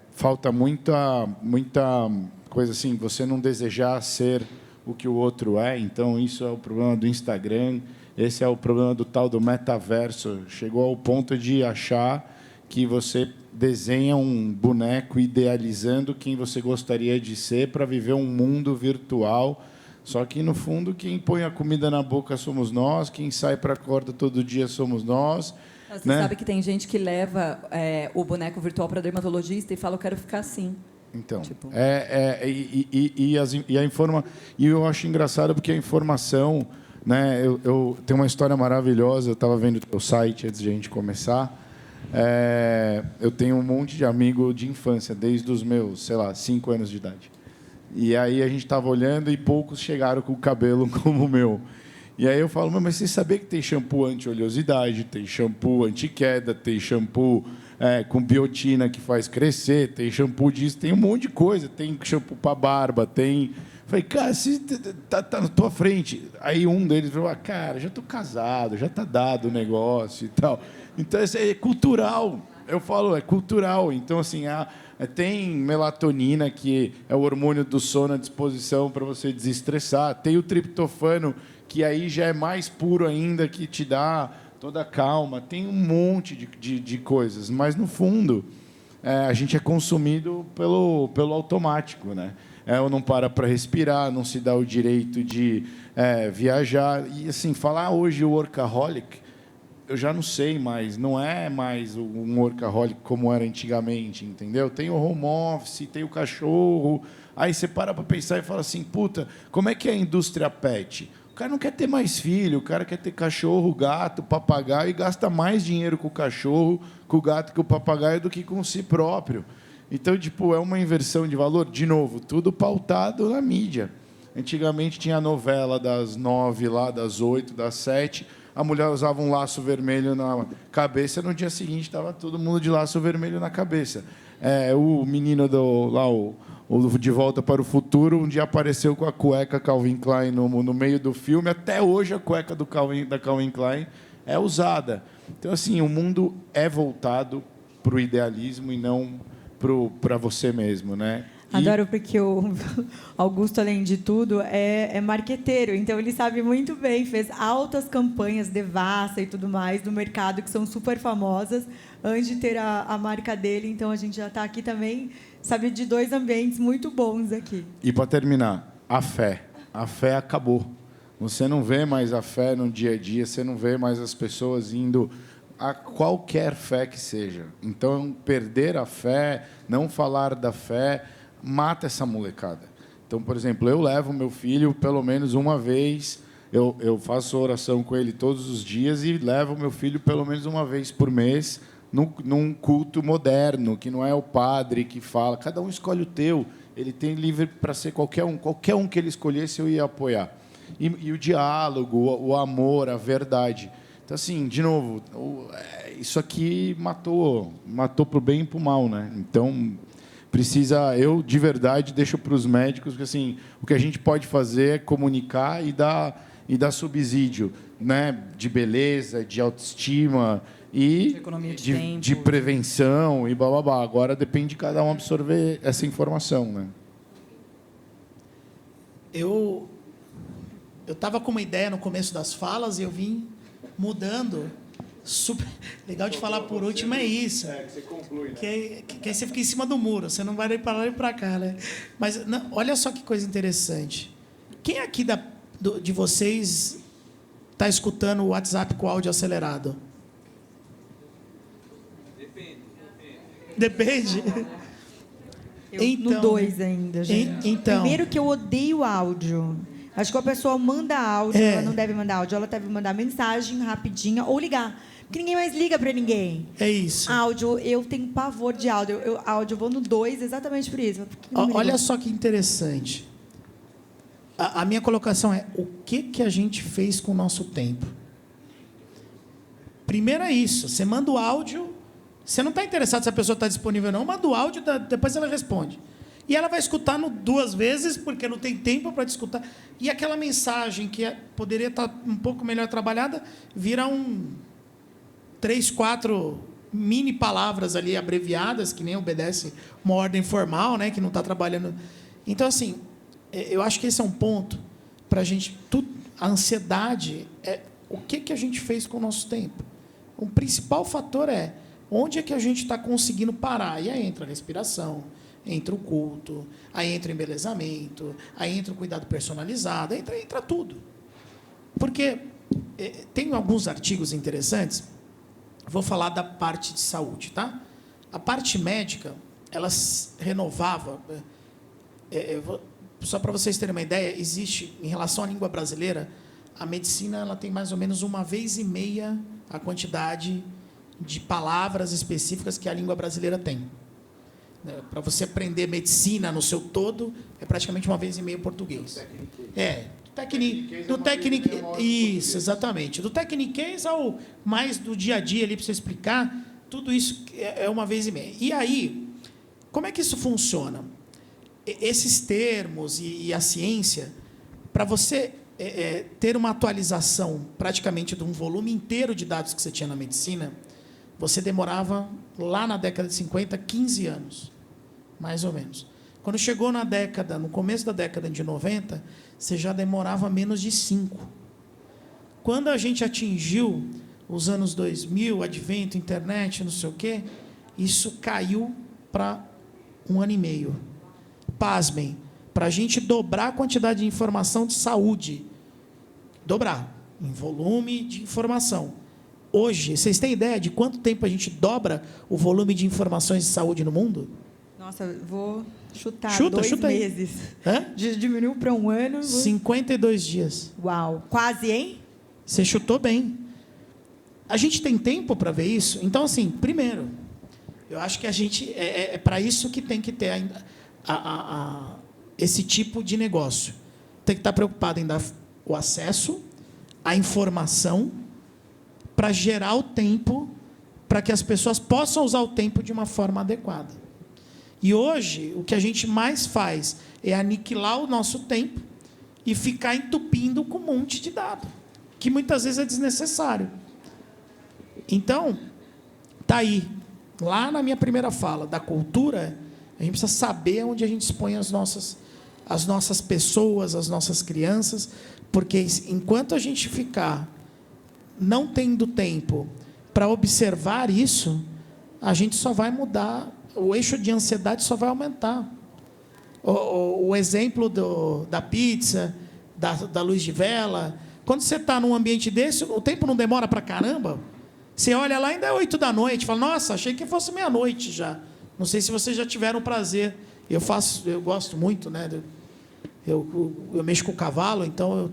falta muita coisa assim, você não desejar ser o que o outro é. Então, isso é o problema do Instagram, esse é o problema do tal do metaverso. Chegou ao ponto de achar que você desenha um boneco idealizando quem você gostaria de ser para viver um mundo virtual. Só que, no fundo, quem põe a comida na boca somos nós, quem sai para a corda todo dia somos nós. Você né? sabe que tem gente que leva o boneco virtual para dermatologista e fala, eu quero ficar assim. Então, Tipo... e eu acho engraçado porque a informação, né? Eu tenho uma história maravilhosa. Eu estava vendo o teu site antes de a gente começar. Eu tenho um monte de amigo de infância, desde os meus, 5 anos de idade. E aí a gente estava olhando e poucos chegaram com o cabelo como o meu. E aí eu falo, mas você sabia que tem shampoo anti-oleosidade, tem shampoo anti-queda, tem shampoo com biotina que faz crescer, tem shampoo disso, tem um monte de coisa, tem shampoo para barba, tem... Falei, cara, você tá na tua frente. Aí um deles falou, cara, já estou casado, já está dado o negócio e tal. Então, isso é cultural. Eu falo, é cultural. Então, assim, tem melatonina, que é o hormônio do sono à disposição para você desestressar. Tem o triptofano, que aí já é mais puro ainda, que te dá toda a calma. Tem um monte de coisas. Mas, no fundo, a gente é consumido pelo automático, né? Ou não para respirar, não se dá o direito de viajar. E, assim, falar hoje o workaholic... eu já não sei mais, não é mais um workaholic como era antigamente, entendeu? Tem o home office, tem o cachorro, aí você para pensar e fala assim, puta, como é que é a indústria pet? O cara não quer ter mais filho, o cara quer ter cachorro, gato, papagaio e gasta mais dinheiro com o cachorro, com o gato, com o papagaio do que com si próprio. Então, tipo, é uma inversão de valor, de novo, tudo pautado na mídia. Antigamente tinha a novela das 9, lá, das 8, das 7, a mulher usava um laço vermelho na cabeça, no dia seguinte estava todo mundo de laço vermelho na cabeça. O menino o De Volta para o Futuro, um dia apareceu com a cueca Calvin Klein no meio do filme. Até hoje a cueca da Calvin Klein é usada. Então, assim, o mundo é voltado para o idealismo e não para você mesmo, né? Adoro porque o Augusto, além de tudo, é marqueteiro. Então, ele sabe muito bem, fez altas campanhas, Devassa e tudo mais, do mercado, que são super famosas, antes de ter a marca dele. Então, a gente já está aqui também, sabe, de dois ambientes muito bons aqui. E, para terminar, a fé. A fé acabou. Você não vê mais a fé no dia a dia, você não vê mais as pessoas indo a qualquer fé que seja. Então, perder a fé, não falar da fé, mata essa molecada. Então, por exemplo, eu levo meu filho pelo menos uma vez, eu faço oração com ele todos os dias e levo meu filho pelo menos uma vez por mês num culto moderno, que não é o padre que fala, cada um escolhe o teu, ele tem livre para ser qualquer um que ele escolhesse eu ia apoiar. E o diálogo, o amor, a verdade. Então, assim, de novo, isso aqui matou para o bem e para o mal, né? Então, eu, de verdade, deixo para os médicos que, assim, o que a gente pode fazer é comunicar e dar subsídio, né? De beleza, de autoestima e de prevenção e blá, blá, blá. Agora depende de cada um absorver essa informação, né? Eu estava com uma ideia no começo das falas e eu vim mudando. Super legal de falar por último é isso. Que você conclui, né? Que aí você fica em cima do muro, você não vai nem para lá nem para cá, né? Mas não, olha só que coisa interessante. Quem aqui de vocês está escutando o WhatsApp com áudio acelerado? Depende. Eu no 2 ainda, gente. Então, primeiro que eu odeio áudio. Acho que a pessoa manda áudio, ela não deve mandar áudio, ela deve mandar mensagem rapidinha ou ligar. Porque ninguém mais liga para ninguém. É isso. Áudio, eu tenho pavor de áudio. Eu vou no 2 exatamente por isso. Olha só que interessante. A minha colocação é, o que a gente fez com o nosso tempo? Primeiro é isso, você manda o áudio, você não está interessado se a pessoa está disponível ou não, manda o áudio, depois ela responde. E ela vai escutar 2 vezes, porque não tem tempo para te escutar. E aquela mensagem que poderia estar um pouco melhor trabalhada, vira 3, 4 mini palavras ali abreviadas, que nem obedece uma ordem formal, né, que não está trabalhando. Então, assim, eu acho que esse é um ponto para a gente... A ansiedade é o que a gente fez com o nosso tempo. O principal fator é onde é que a gente está conseguindo parar. E aí entra a respiração, entra o culto, aí entra o embelezamento, aí entra o cuidado personalizado, entra tudo. Porque tem alguns artigos interessantes, vou falar da parte de saúde, tá? A parte médica, ela renovava, só para vocês terem uma ideia, existe, em relação à língua brasileira, a medicina ela tem mais ou menos 1,5 vezes a quantidade de palavras específicas que a língua brasileira tem. Para você aprender medicina no seu todo, é praticamente 1,5 vezes o português. Do técnico, isso, exatamente. Do tecniquez ao mais do dia a dia ali para você explicar, tudo isso é 1,5 vezes. E aí, como é que isso funciona? Esses termos e a ciência, para você ter uma atualização praticamente de um volume inteiro de dados que você tinha na medicina, você demorava, lá na década de 50, 15 anos, mais ou menos. Quando chegou no começo da década de 90, você já demorava menos de 5. Quando a gente atingiu os anos 2000, advento, internet, não sei o quê, isso caiu para 1 ano e meio. Pasmem, para a gente dobrar a quantidade de informação de saúde, dobrar, em volume de informação, Hoje, vocês têm ideia de quanto tempo a gente dobra o volume de informações de saúde no mundo? Nossa, eu vou chutar Chuta 2 aí. meses. Hã? Diminuiu para um ano. 52 dias. Uau, quase, hein? Você chutou bem. A gente tem tempo para ver isso? Então, assim, primeiro, eu acho que a gente é para isso que tem que ter ainda esse tipo de negócio. Tem que estar preocupado em dar o acesso à informação para gerar o tempo para que as pessoas possam usar o tempo de uma forma adequada. E hoje, o que a gente mais faz é aniquilar o nosso tempo e ficar entupindo com um monte de dado, que muitas vezes é desnecessário. Então, tá aí. Lá na minha primeira fala, da cultura, a gente precisa saber onde a gente expõe as nossas pessoas, as nossas crianças, porque enquanto a gente ficar não tendo tempo para observar isso, a gente só vai mudar, o eixo de ansiedade só vai aumentar. O exemplo da pizza, da luz de vela, quando você está num ambiente desse, o tempo não demora para caramba. Você olha lá, ainda é 8 da noite, fala, nossa, achei que fosse meia-noite já. Não sei se vocês já tiveram prazer. Eu gosto muito, né? Eu mexo com o cavalo, então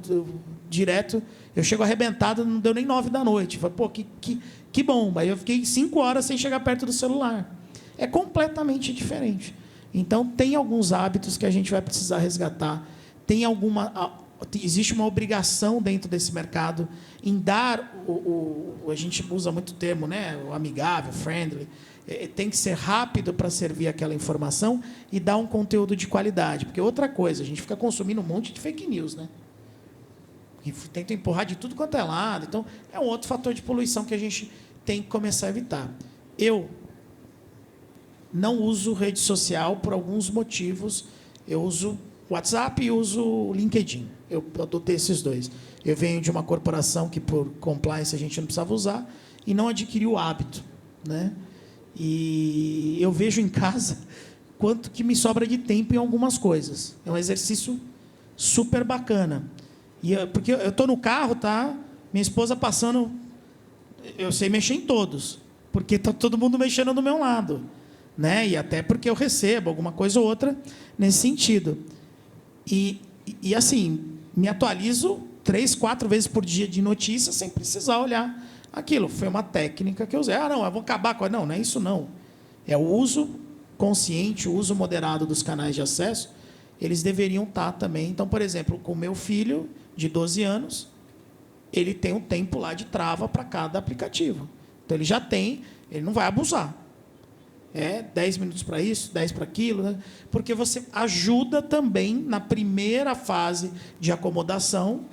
direto, eu chego arrebentado, não deu nem 9 da noite. Falei, pô, que bom. Aí eu fiquei 5 horas sem chegar perto do celular. É completamente diferente. Então, tem alguns hábitos que a gente vai precisar resgatar. Existe uma obrigação dentro desse mercado em dar a gente usa muito o termo, né? O amigável, friendly. Tem que ser rápido para servir aquela informação e dar um conteúdo de qualidade. Porque outra coisa, a gente fica consumindo um monte de fake news, né? E tenta empurrar de tudo quanto é lado. Então, é um outro fator de poluição que a gente tem que começar a evitar. Eu não uso rede social por alguns motivos. Eu uso WhatsApp e uso LinkedIn. Eu adotei esses dois. Eu venho de uma corporação que, por compliance, a gente não precisava usar e não adquiri o hábito, né? E eu vejo em casa quanto que me sobra de tempo em algumas coisas. É um exercício super bacana. Porque eu estou no carro, tá? Minha esposa passando... Eu sei mexer em todos, porque está todo mundo mexendo do meu lado, né? E até porque eu recebo alguma coisa ou outra nesse sentido. E assim, me atualizo 3, 4 vezes por dia de notícias sem precisar olhar aquilo. Foi uma técnica que eu usei. Não, eu vou acabar com... Não é isso, não. É o uso consciente, o uso moderado dos canais de acesso. Eles deveriam estar também. Então, por exemplo, com o meu filho, de 12 anos, ele tem um tempo lá de trava para cada aplicativo. Então, ele já tem, ele não vai abusar. 10 minutos para isso, 10 para aquilo, né? Porque você ajuda também, na primeira fase de acomodação,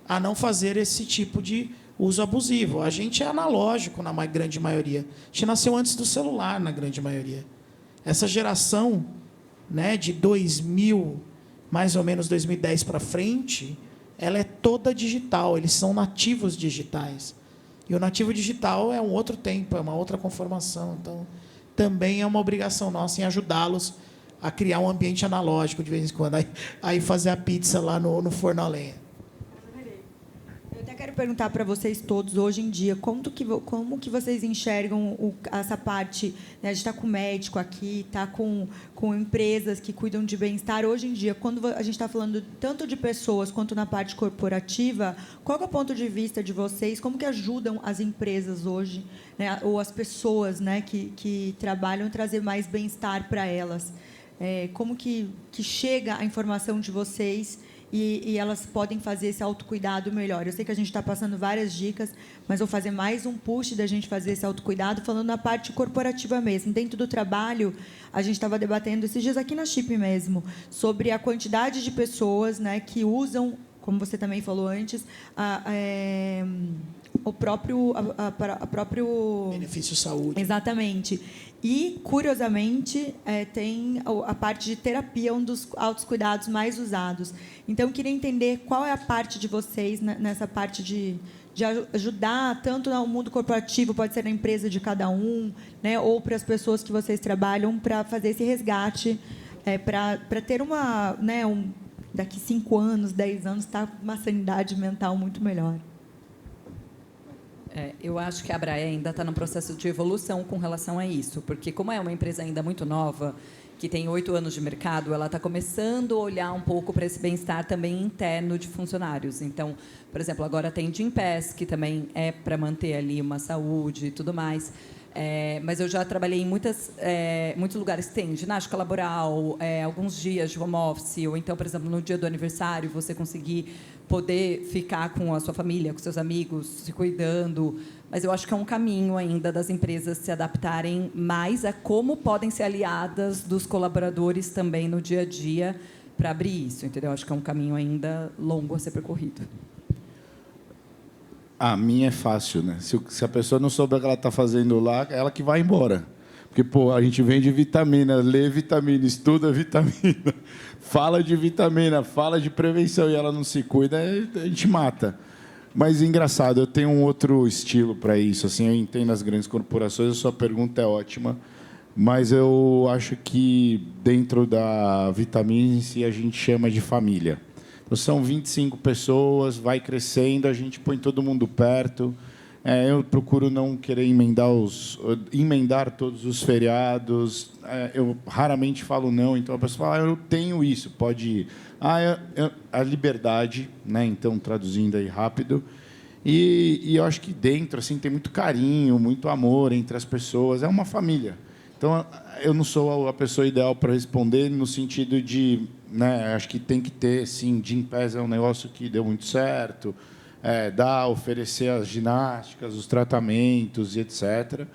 a não fazer esse tipo de uso abusivo. A gente é analógico, na grande maioria. A gente nasceu antes do celular, na grande maioria. Essa geração, né, de 2000, mais ou menos 2010 para frente, ela é toda digital, eles são nativos digitais. E o nativo digital é um outro tempo, é uma outra conformação. Então, também é uma obrigação nossa em ajudá-los a criar um ambiente analógico de vez em quando, aí fazer a pizza lá no forno a lenha. Eu até quero perguntar para vocês todos, hoje em dia, como que vocês enxergam essa parte, né? A gente está com médico aqui, está com empresas que cuidam de bem-estar. Hoje em dia, quando a gente está falando tanto de pessoas quanto na parte corporativa, qual é o ponto de vista de vocês? Como que ajudam as empresas hoje, né? Ou as pessoas, né, que trabalham, trazer mais bem-estar para elas? Como que chega a informação de vocês e elas podem fazer esse autocuidado melhor? Eu sei que a gente está passando várias dicas, mas vou fazer mais um push da gente fazer esse autocuidado, falando na parte corporativa mesmo. Dentro do trabalho, a gente estava debatendo esses dias aqui na Chip mesmo, sobre a quantidade de pessoas, né, que usam, como você também falou antes, o próprio benefício saúde. Exatamente. E, curiosamente, tem a parte de terapia, um dos autocuidados mais usados. Então, eu queria entender qual é a parte de vocês nessa parte de ajudar, tanto no mundo corporativo, pode ser na empresa de cada um, né, ou para as pessoas que vocês trabalham, para fazer esse resgate, para ter uma... Né, daqui 5 anos, 10 anos, tá uma sanidade mental muito melhor. Eu acho que a Abrae ainda está num processo de evolução com relação a isso, porque como é uma empresa ainda muito nova, que tem 8 anos de mercado, ela está começando a olhar um pouco para esse bem-estar também interno de funcionários. Então, por exemplo, agora tem Gympass, que também é para manter ali uma saúde e tudo mais. Mas eu já trabalhei em muitos lugares que tem ginástica laboral, alguns dias de home office, ou então, por exemplo, no dia do aniversário, você conseguir poder ficar com a sua família, com seus amigos, se cuidando. Mas eu acho que é um caminho ainda das empresas se adaptarem mais a como podem ser aliadas dos colaboradores também no dia a dia para abrir isso, entendeu? Acho que é um caminho ainda longo a ser percorrido. A minha é fácil, né? Se a pessoa não souber o que ela está fazendo lá, é ela que vai embora. Porque, pô, a gente vende vitamina, lê vitamina, estuda vitamina, fala de vitamina, fala de prevenção e ela não se cuida, a gente mata. Mas, engraçado, eu tenho um outro estilo para isso. Assim, eu entendo as grandes corporações, a sua pergunta é ótima, mas eu acho que dentro da vitamina a gente chama de família. Então, são 25 pessoas, vai crescendo, a gente põe todo mundo perto. Eu procuro não querer emendar todos os feriados. Eu raramente falo não, então a pessoa fala, eu tenho isso, pode ir. A liberdade, né? Então, traduzindo aí rápido. E eu acho que dentro assim, tem muito carinho, muito amor entre as pessoas. É uma família. Então, eu não sou a pessoa ideal para responder no sentido de... Né, acho que tem que ter, sim, Gympass é um negócio que deu muito certo. Oferecer as ginásticas, os tratamentos e etc.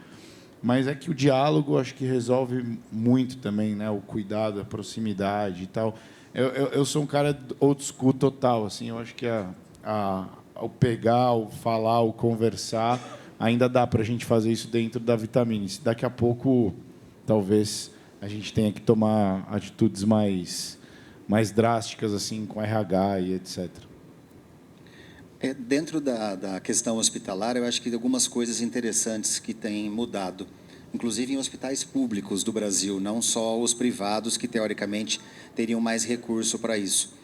Mas é que o diálogo acho que resolve muito também, né? O cuidado, a proximidade e tal. Eu sou um cara old school total, assim. Eu acho que o pegar, o falar, o conversar, ainda dá para a gente fazer isso dentro da vitamina. Daqui a pouco, talvez a gente tenha que tomar atitudes mais drásticas, assim, com RH e etc. Dentro da questão hospitalar, eu acho que tem algumas coisas interessantes que têm mudado, inclusive em hospitais públicos do Brasil, não só os privados, que teoricamente teriam mais recurso para isso.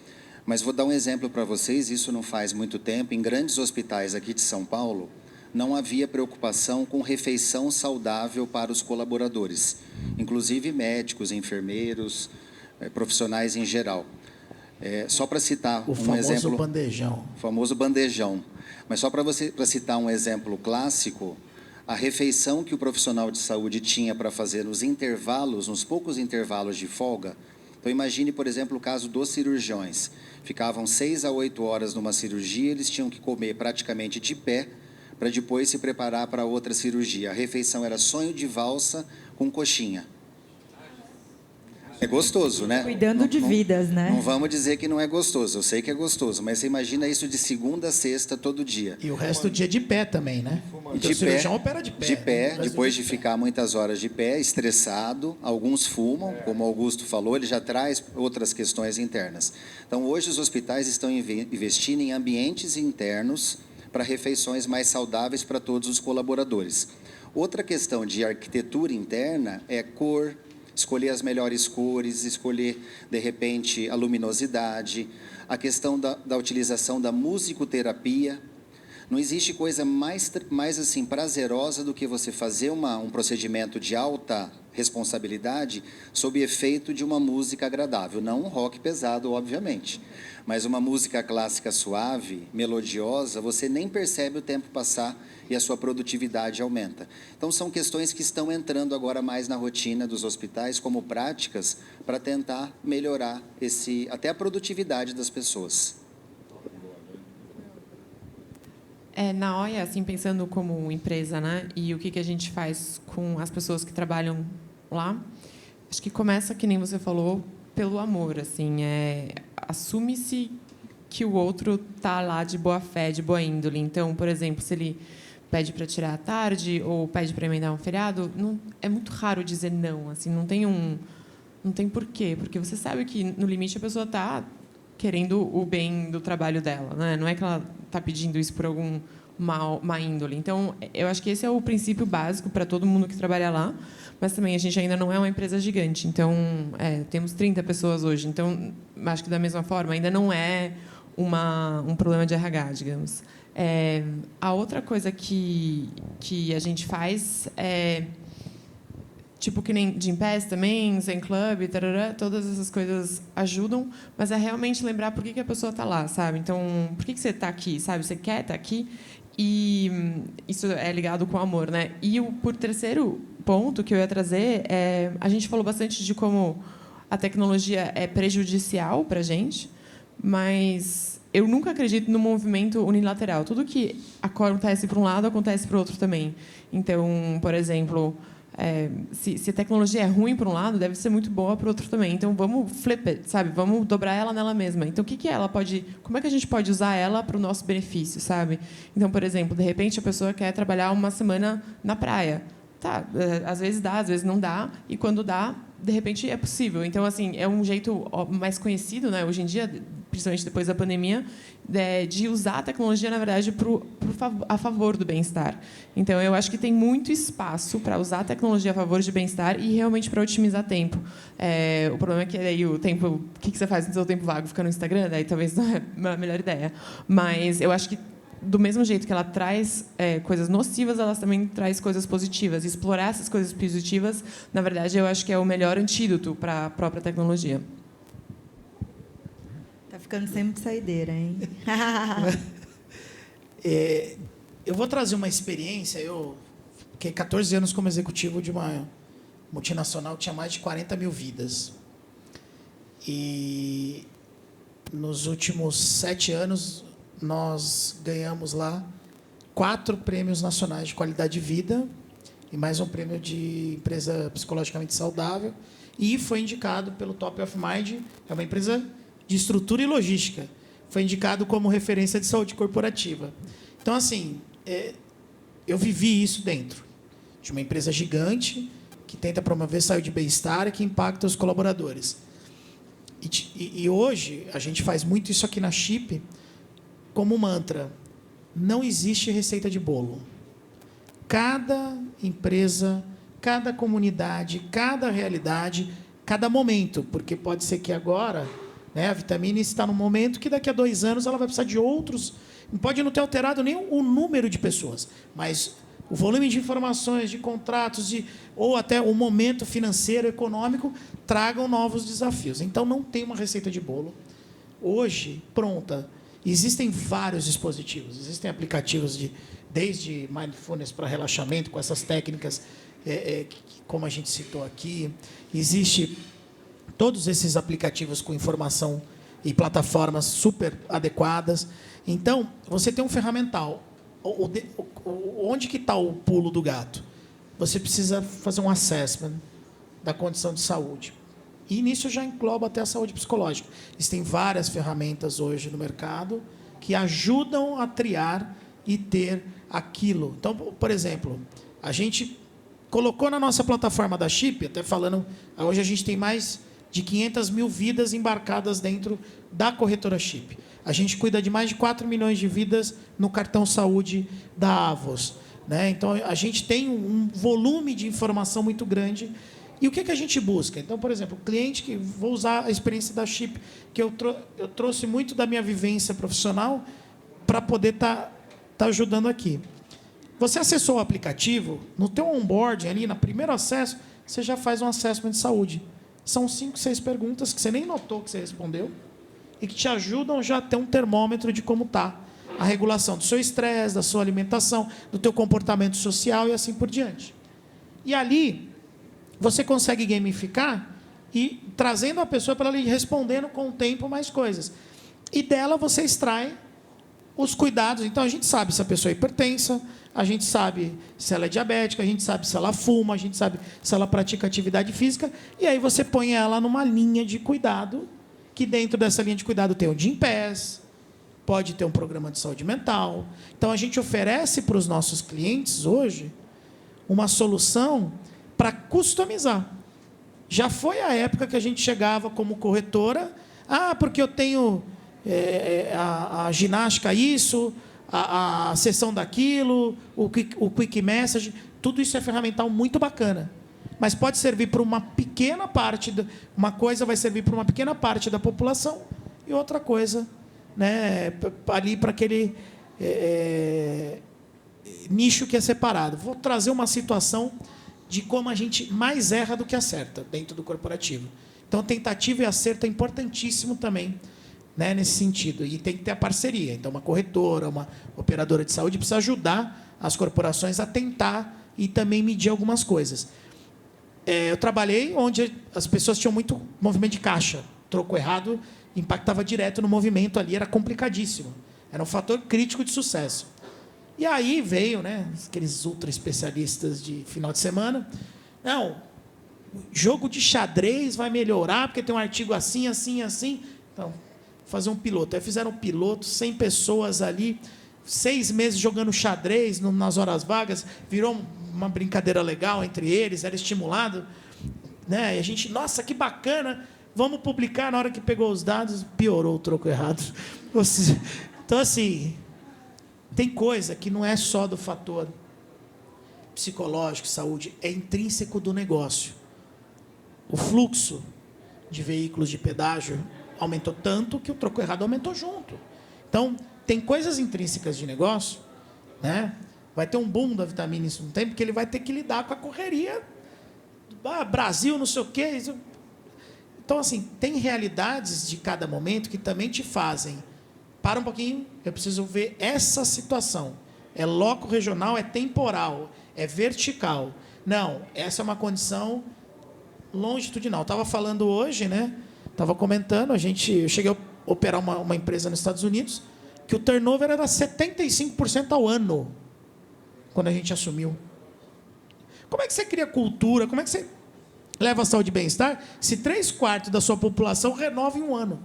Mas vou dar um exemplo para vocês, isso não faz muito tempo, em grandes hospitais aqui de São Paulo, não havia preocupação com refeição saudável para os colaboradores, inclusive médicos, enfermeiros, profissionais em geral. Só para citar um exemplo... O famoso bandejão. Mas só para citar um exemplo clássico, a refeição que o profissional de saúde tinha para fazer nos intervalos, nos poucos intervalos de folga. Então, imagine, por exemplo, o caso dos cirurgiões. Ficavam 6 a 8 horas numa cirurgia, eles tinham que comer praticamente de pé para depois se preparar para outra cirurgia. A refeição era sonho de valsa com coxinha. É gostoso, né? Cuidando de vidas, né? Não vamos dizer que não é gostoso. Eu sei que é gostoso, mas você imagina isso de segunda a sexta, todo dia. E o resto do dia de pé também, né? De o cirurgião opera de pé. De pé, né? depois de ficar muitas horas de pé, estressado. Alguns fumam, como o Augusto falou, ele já traz outras questões internas. Então, hoje os hospitais estão investindo em ambientes internos para refeições mais saudáveis para todos os colaboradores. Outra questão de arquitetura interna é cor, escolher as melhores cores, escolher, de repente, a luminosidade, a questão da utilização da musicoterapia. Não existe coisa mais assim, prazerosa do que você fazer um procedimento de alta responsabilidade sob efeito de uma música agradável. Não um rock pesado, obviamente, mas uma música clássica suave, melodiosa, você nem percebe o tempo passar e a sua produtividade aumenta. Então, são questões que estão entrando agora mais na rotina dos hospitais como práticas para tentar melhorar até a produtividade das pessoas. Na OIA, assim, pensando como empresa, né, e o que a gente faz com as pessoas que trabalham lá, acho que começa, que nem você falou, pelo amor. Assim, assume-se que o outro está lá de boa fé, de boa índole. Então, por exemplo, se ele pede para tirar à tarde ou pede para emendar um feriado, é muito raro dizer não. Assim, não tem porquê, porque você sabe que, no limite, a pessoa está querendo o bem do trabalho dela, né? Não é que ela está pedindo isso por algum má índole. Então, eu acho que esse é o princípio básico para todo mundo que trabalha lá, mas também a gente ainda não é uma empresa gigante. Então, temos 30 pessoas hoje. Então, acho que, da mesma forma, ainda não é um problema de RH, digamos. A outra coisa que a gente faz é, tipo, que nem Gym Pass também, Zen Club, tarará, todas essas coisas ajudam, mas é realmente lembrar por que a pessoa está lá, sabe? Então, por que você está aqui, sabe? Você quer estar aqui? E isso é ligado com o amor, né? E por terceiro ponto que eu ia trazer, a gente falou bastante de como a tecnologia é prejudicial para a gente, mas eu nunca acredito no movimento unilateral. Tudo que acontece para um lado, acontece para o outro também. Então, por exemplo, se a tecnologia é ruim para um lado, deve ser muito boa para o outro também. Então, vamos flip it, sabe? Vamos dobrar ela nela mesma. Então, o que ela pode... Como é que a gente pode usar ela para o nosso benefício, sabe? Então, por exemplo, de repente, a pessoa quer trabalhar uma semana na praia. Tá, às vezes dá, às vezes não dá. E quando dá, de repente, é possível. Então, assim, é um jeito mais conhecido, né, hoje em dia, principalmente depois da pandemia, de usar a tecnologia, na verdade, a favor do bem-estar. Então, eu acho que tem muito espaço para usar a tecnologia a favor de bem-estar e realmente para otimizar tempo. O problema é que aí o tempo, o que você faz no seu tempo vago? Fica no Instagram? Daí talvez não é a melhor ideia. Mas eu acho que, do mesmo jeito que ela traz coisas nocivas, ela também traz coisas positivas. E explorar essas coisas positivas, na verdade, eu acho que é o melhor antídoto para a própria tecnologia. Tá ficando sempre saideira, hein? Eu vou trazer uma experiência. Eu fiquei 14 anos como executivo de uma multinacional que tinha mais de 40 mil vidas. E nos últimos 7 anos, nós ganhamos lá 4 prêmios nacionais de qualidade de vida e mais um prêmio de empresa psicologicamente saudável. E foi indicado pelo Top of Mind, é uma empresa de estrutura e logística. Foi indicado como referência de saúde corporativa. Então, assim, eu vivi isso dentro de uma empresa gigante que tenta promover saúde e bem-estar e que impacta os colaboradores. E hoje, a gente faz muito isso aqui na Chip como mantra. Não existe receita de bolo. Cada empresa, cada comunidade, cada realidade, cada momento, porque pode ser que agora, né, a Vitamine está num momento que daqui a 2 anos ela vai precisar de outros. Pode não ter alterado nem o número de pessoas, mas o volume de informações, de contratos, ou até o momento financeiro, econômico, tragam novos desafios. Então, não tem uma receita de bolo. Hoje, pronta. Existem vários dispositivos, existem aplicativos desde mindfulness para relaxamento, com essas técnicas, como a gente citou aqui. Existe todos esses aplicativos com informação e plataformas super adequadas. Então, você tem um ferramental. Onde que está o pulo do gato? Você precisa fazer um assessment da condição de saúde. E nisso já engloba até a saúde psicológica. Existem várias ferramentas hoje no mercado que ajudam a triar e ter aquilo. Então, por exemplo, a gente colocou na nossa plataforma da Chip, até falando, hoje a gente tem mais de 500 mil vidas embarcadas dentro da corretora Chip. A gente cuida de mais de 4 milhões de vidas no cartão saúde da Avos, né? Então, a gente tem um volume de informação muito grande. E o que a gente busca? Então, por exemplo, o cliente que... Vou usar a experiência da Chip, que eu trouxe muito da minha vivência profissional para poder tá ajudando aqui. Você acessou o aplicativo, no teu onboarding, ali, no primeiro acesso, você já faz um assessment de saúde. São 5, 6 perguntas que você nem notou que você respondeu e que te ajudam já a ter um termômetro de como está a regulação do seu estresse, da sua alimentação, do teu comportamento social e assim por diante. E ali, você consegue gamificar e trazendo a pessoa para ela ir respondendo com o tempo mais coisas. E dela você extrai os cuidados. Então, a gente sabe se a pessoa é hipertensa, a gente sabe se ela é diabética, a gente sabe se ela fuma, a gente sabe se ela pratica atividade física, e aí você põe ela numa linha de cuidado, que dentro dessa linha de cuidado tem o Gym Pass, pode ter um programa de saúde mental. Então, a gente oferece para os nossos clientes hoje uma solução para customizar. Já foi a época que a gente chegava como corretora, porque eu tenho a ginástica isso, a sessão daquilo, o quick message, tudo isso é ferramental muito bacana. Mas pode servir para uma pequena parte, uma coisa vai servir para uma pequena parte da população e outra coisa, né, ali para aquele nicho que é separado. Vou trazer uma situação de como a gente mais erra do que acerta dentro do corporativo. Então, tentativa e acerto é importantíssimo também, né, nesse sentido. E tem que ter a parceria. Então, uma corretora, uma operadora de saúde precisa ajudar as corporações a tentar e também medir algumas coisas. Eu trabalhei onde as pessoas tinham muito movimento de caixa. Troco errado impactava direto no movimento ali, era complicadíssimo. Era um fator crítico de sucesso. E aí veio, né, aqueles ultra especialistas de final de semana. Não, jogo de xadrez vai melhorar, porque tem um artigo assim, assim, assim. Então, fazer um piloto. Aí fizeram um piloto, 100 pessoas ali, 6 meses jogando xadrez nas horas vagas, virou uma brincadeira legal entre eles, era estimulado. Né? E a gente, nossa, que bacana, vamos publicar. Na hora que pegou os dados, piorou o troco errado. Então, assim, tem coisa que não é só do fator psicológico, saúde, é intrínseco do negócio. O fluxo de veículos de pedágio aumentou tanto que o troco errado aumentou junto. Então, tem coisas intrínsecas de negócio, né? Vai ter um boom da vitamina isso não tem, porque ele vai ter que lidar com a correria. Brasil, não sei o quê. Então, assim, tem realidades de cada momento que também te fazem. Para um pouquinho, eu preciso ver essa situação. É loco regional, é temporal, é vertical. Não, essa é uma condição longitudinal. Estava falando hoje, né? Estava comentando, eu cheguei a operar uma empresa nos Estados Unidos, que o turnover era 75% ao ano, quando a gente assumiu. Como é que você cria cultura? Como é que você leva a saúde e bem-estar se 3/4 da sua população renova em um ano?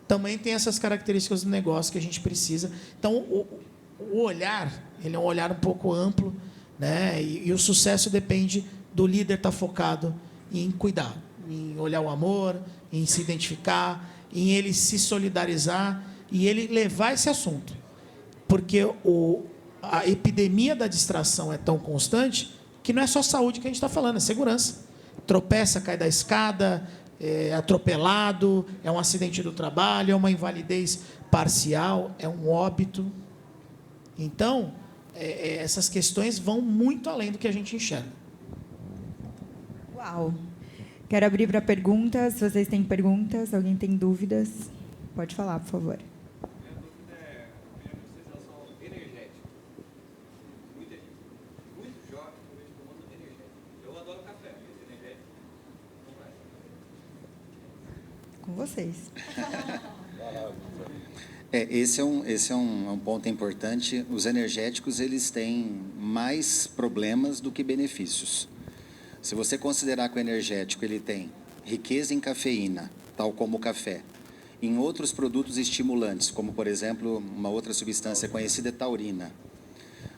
Também tem essas características do negócio que a gente precisa. Então, o olhar, ele é um olhar um pouco amplo, né? E o sucesso depende do líder estar focado em cuidar, em olhar o amor, em se identificar, em ele se solidarizar e ele levar esse assunto. Porque a epidemia da distração é tão constante que não é só saúde que a gente está falando, é segurança. Tropeça, cai da escada, é atropelado, é um acidente do trabalho, é uma invalidez parcial, é um óbito. Então, essas questões vão muito além do que a gente enxerga. Uau! Quero abrir para perguntas. Se vocês têm perguntas, alguém tem dúvidas, pode falar, por favor. Minha dúvida é a utilização energética. Muito jovem, eu vejo tomando energético. Eu adoro café, mas energético não vai. Com vocês. Esse é um ponto importante. Os energéticos, eles têm mais problemas do que benefícios. Se você considerar que o energético ele tem riqueza em cafeína, tal como o café, em outros produtos estimulantes, como, por exemplo, uma outra substância conhecida é taurina.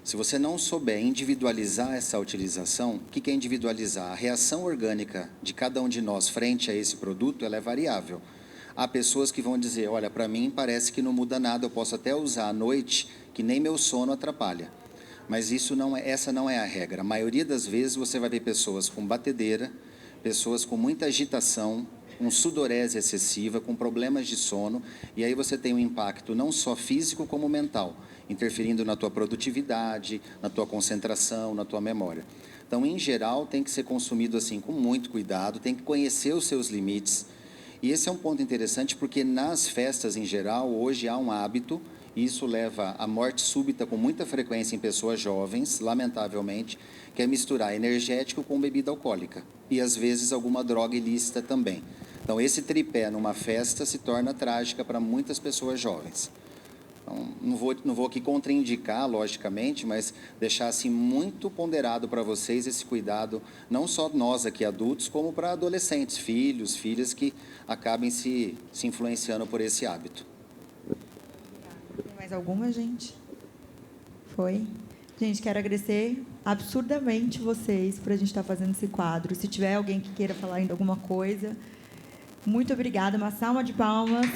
Se você não souber individualizar essa utilização, o que é individualizar? A reação orgânica de cada um de nós frente a esse produto, ela é variável. Há pessoas que vão dizer, olha, para mim parece que não muda nada, eu posso até usar à noite, que nem meu sono atrapalha. Mas essa não é a regra. A maioria das vezes você vai ver pessoas com batedeira, pessoas com muita agitação, com sudorese excessiva, com problemas de sono, e aí você tem um impacto não só físico como mental, interferindo na tua produtividade, na tua concentração, na tua memória. Então, em geral, tem que ser consumido assim com muito cuidado, tem que conhecer os seus limites. E esse é um ponto interessante porque nas festas em geral, hoje há um hábito, e isso leva à morte súbita com muita frequência em pessoas jovens, lamentavelmente, que é misturar energético com bebida alcoólica. E, às vezes, alguma droga ilícita também. Então, esse tripé numa festa se torna trágica para muitas pessoas jovens. Então, não vou aqui contraindicar, logicamente, mas deixar assim muito ponderado para vocês esse cuidado, não só nós aqui adultos, como para adolescentes, filhos, filhas que acabem se influenciando por esse hábito. Tem mais alguma, gente? Foi? Gente, quero agradecer absurdamente vocês por a gente estar fazendo esse quadro. Se tiver alguém que queira falar ainda alguma coisa, muito obrigada. Uma salva de palmas.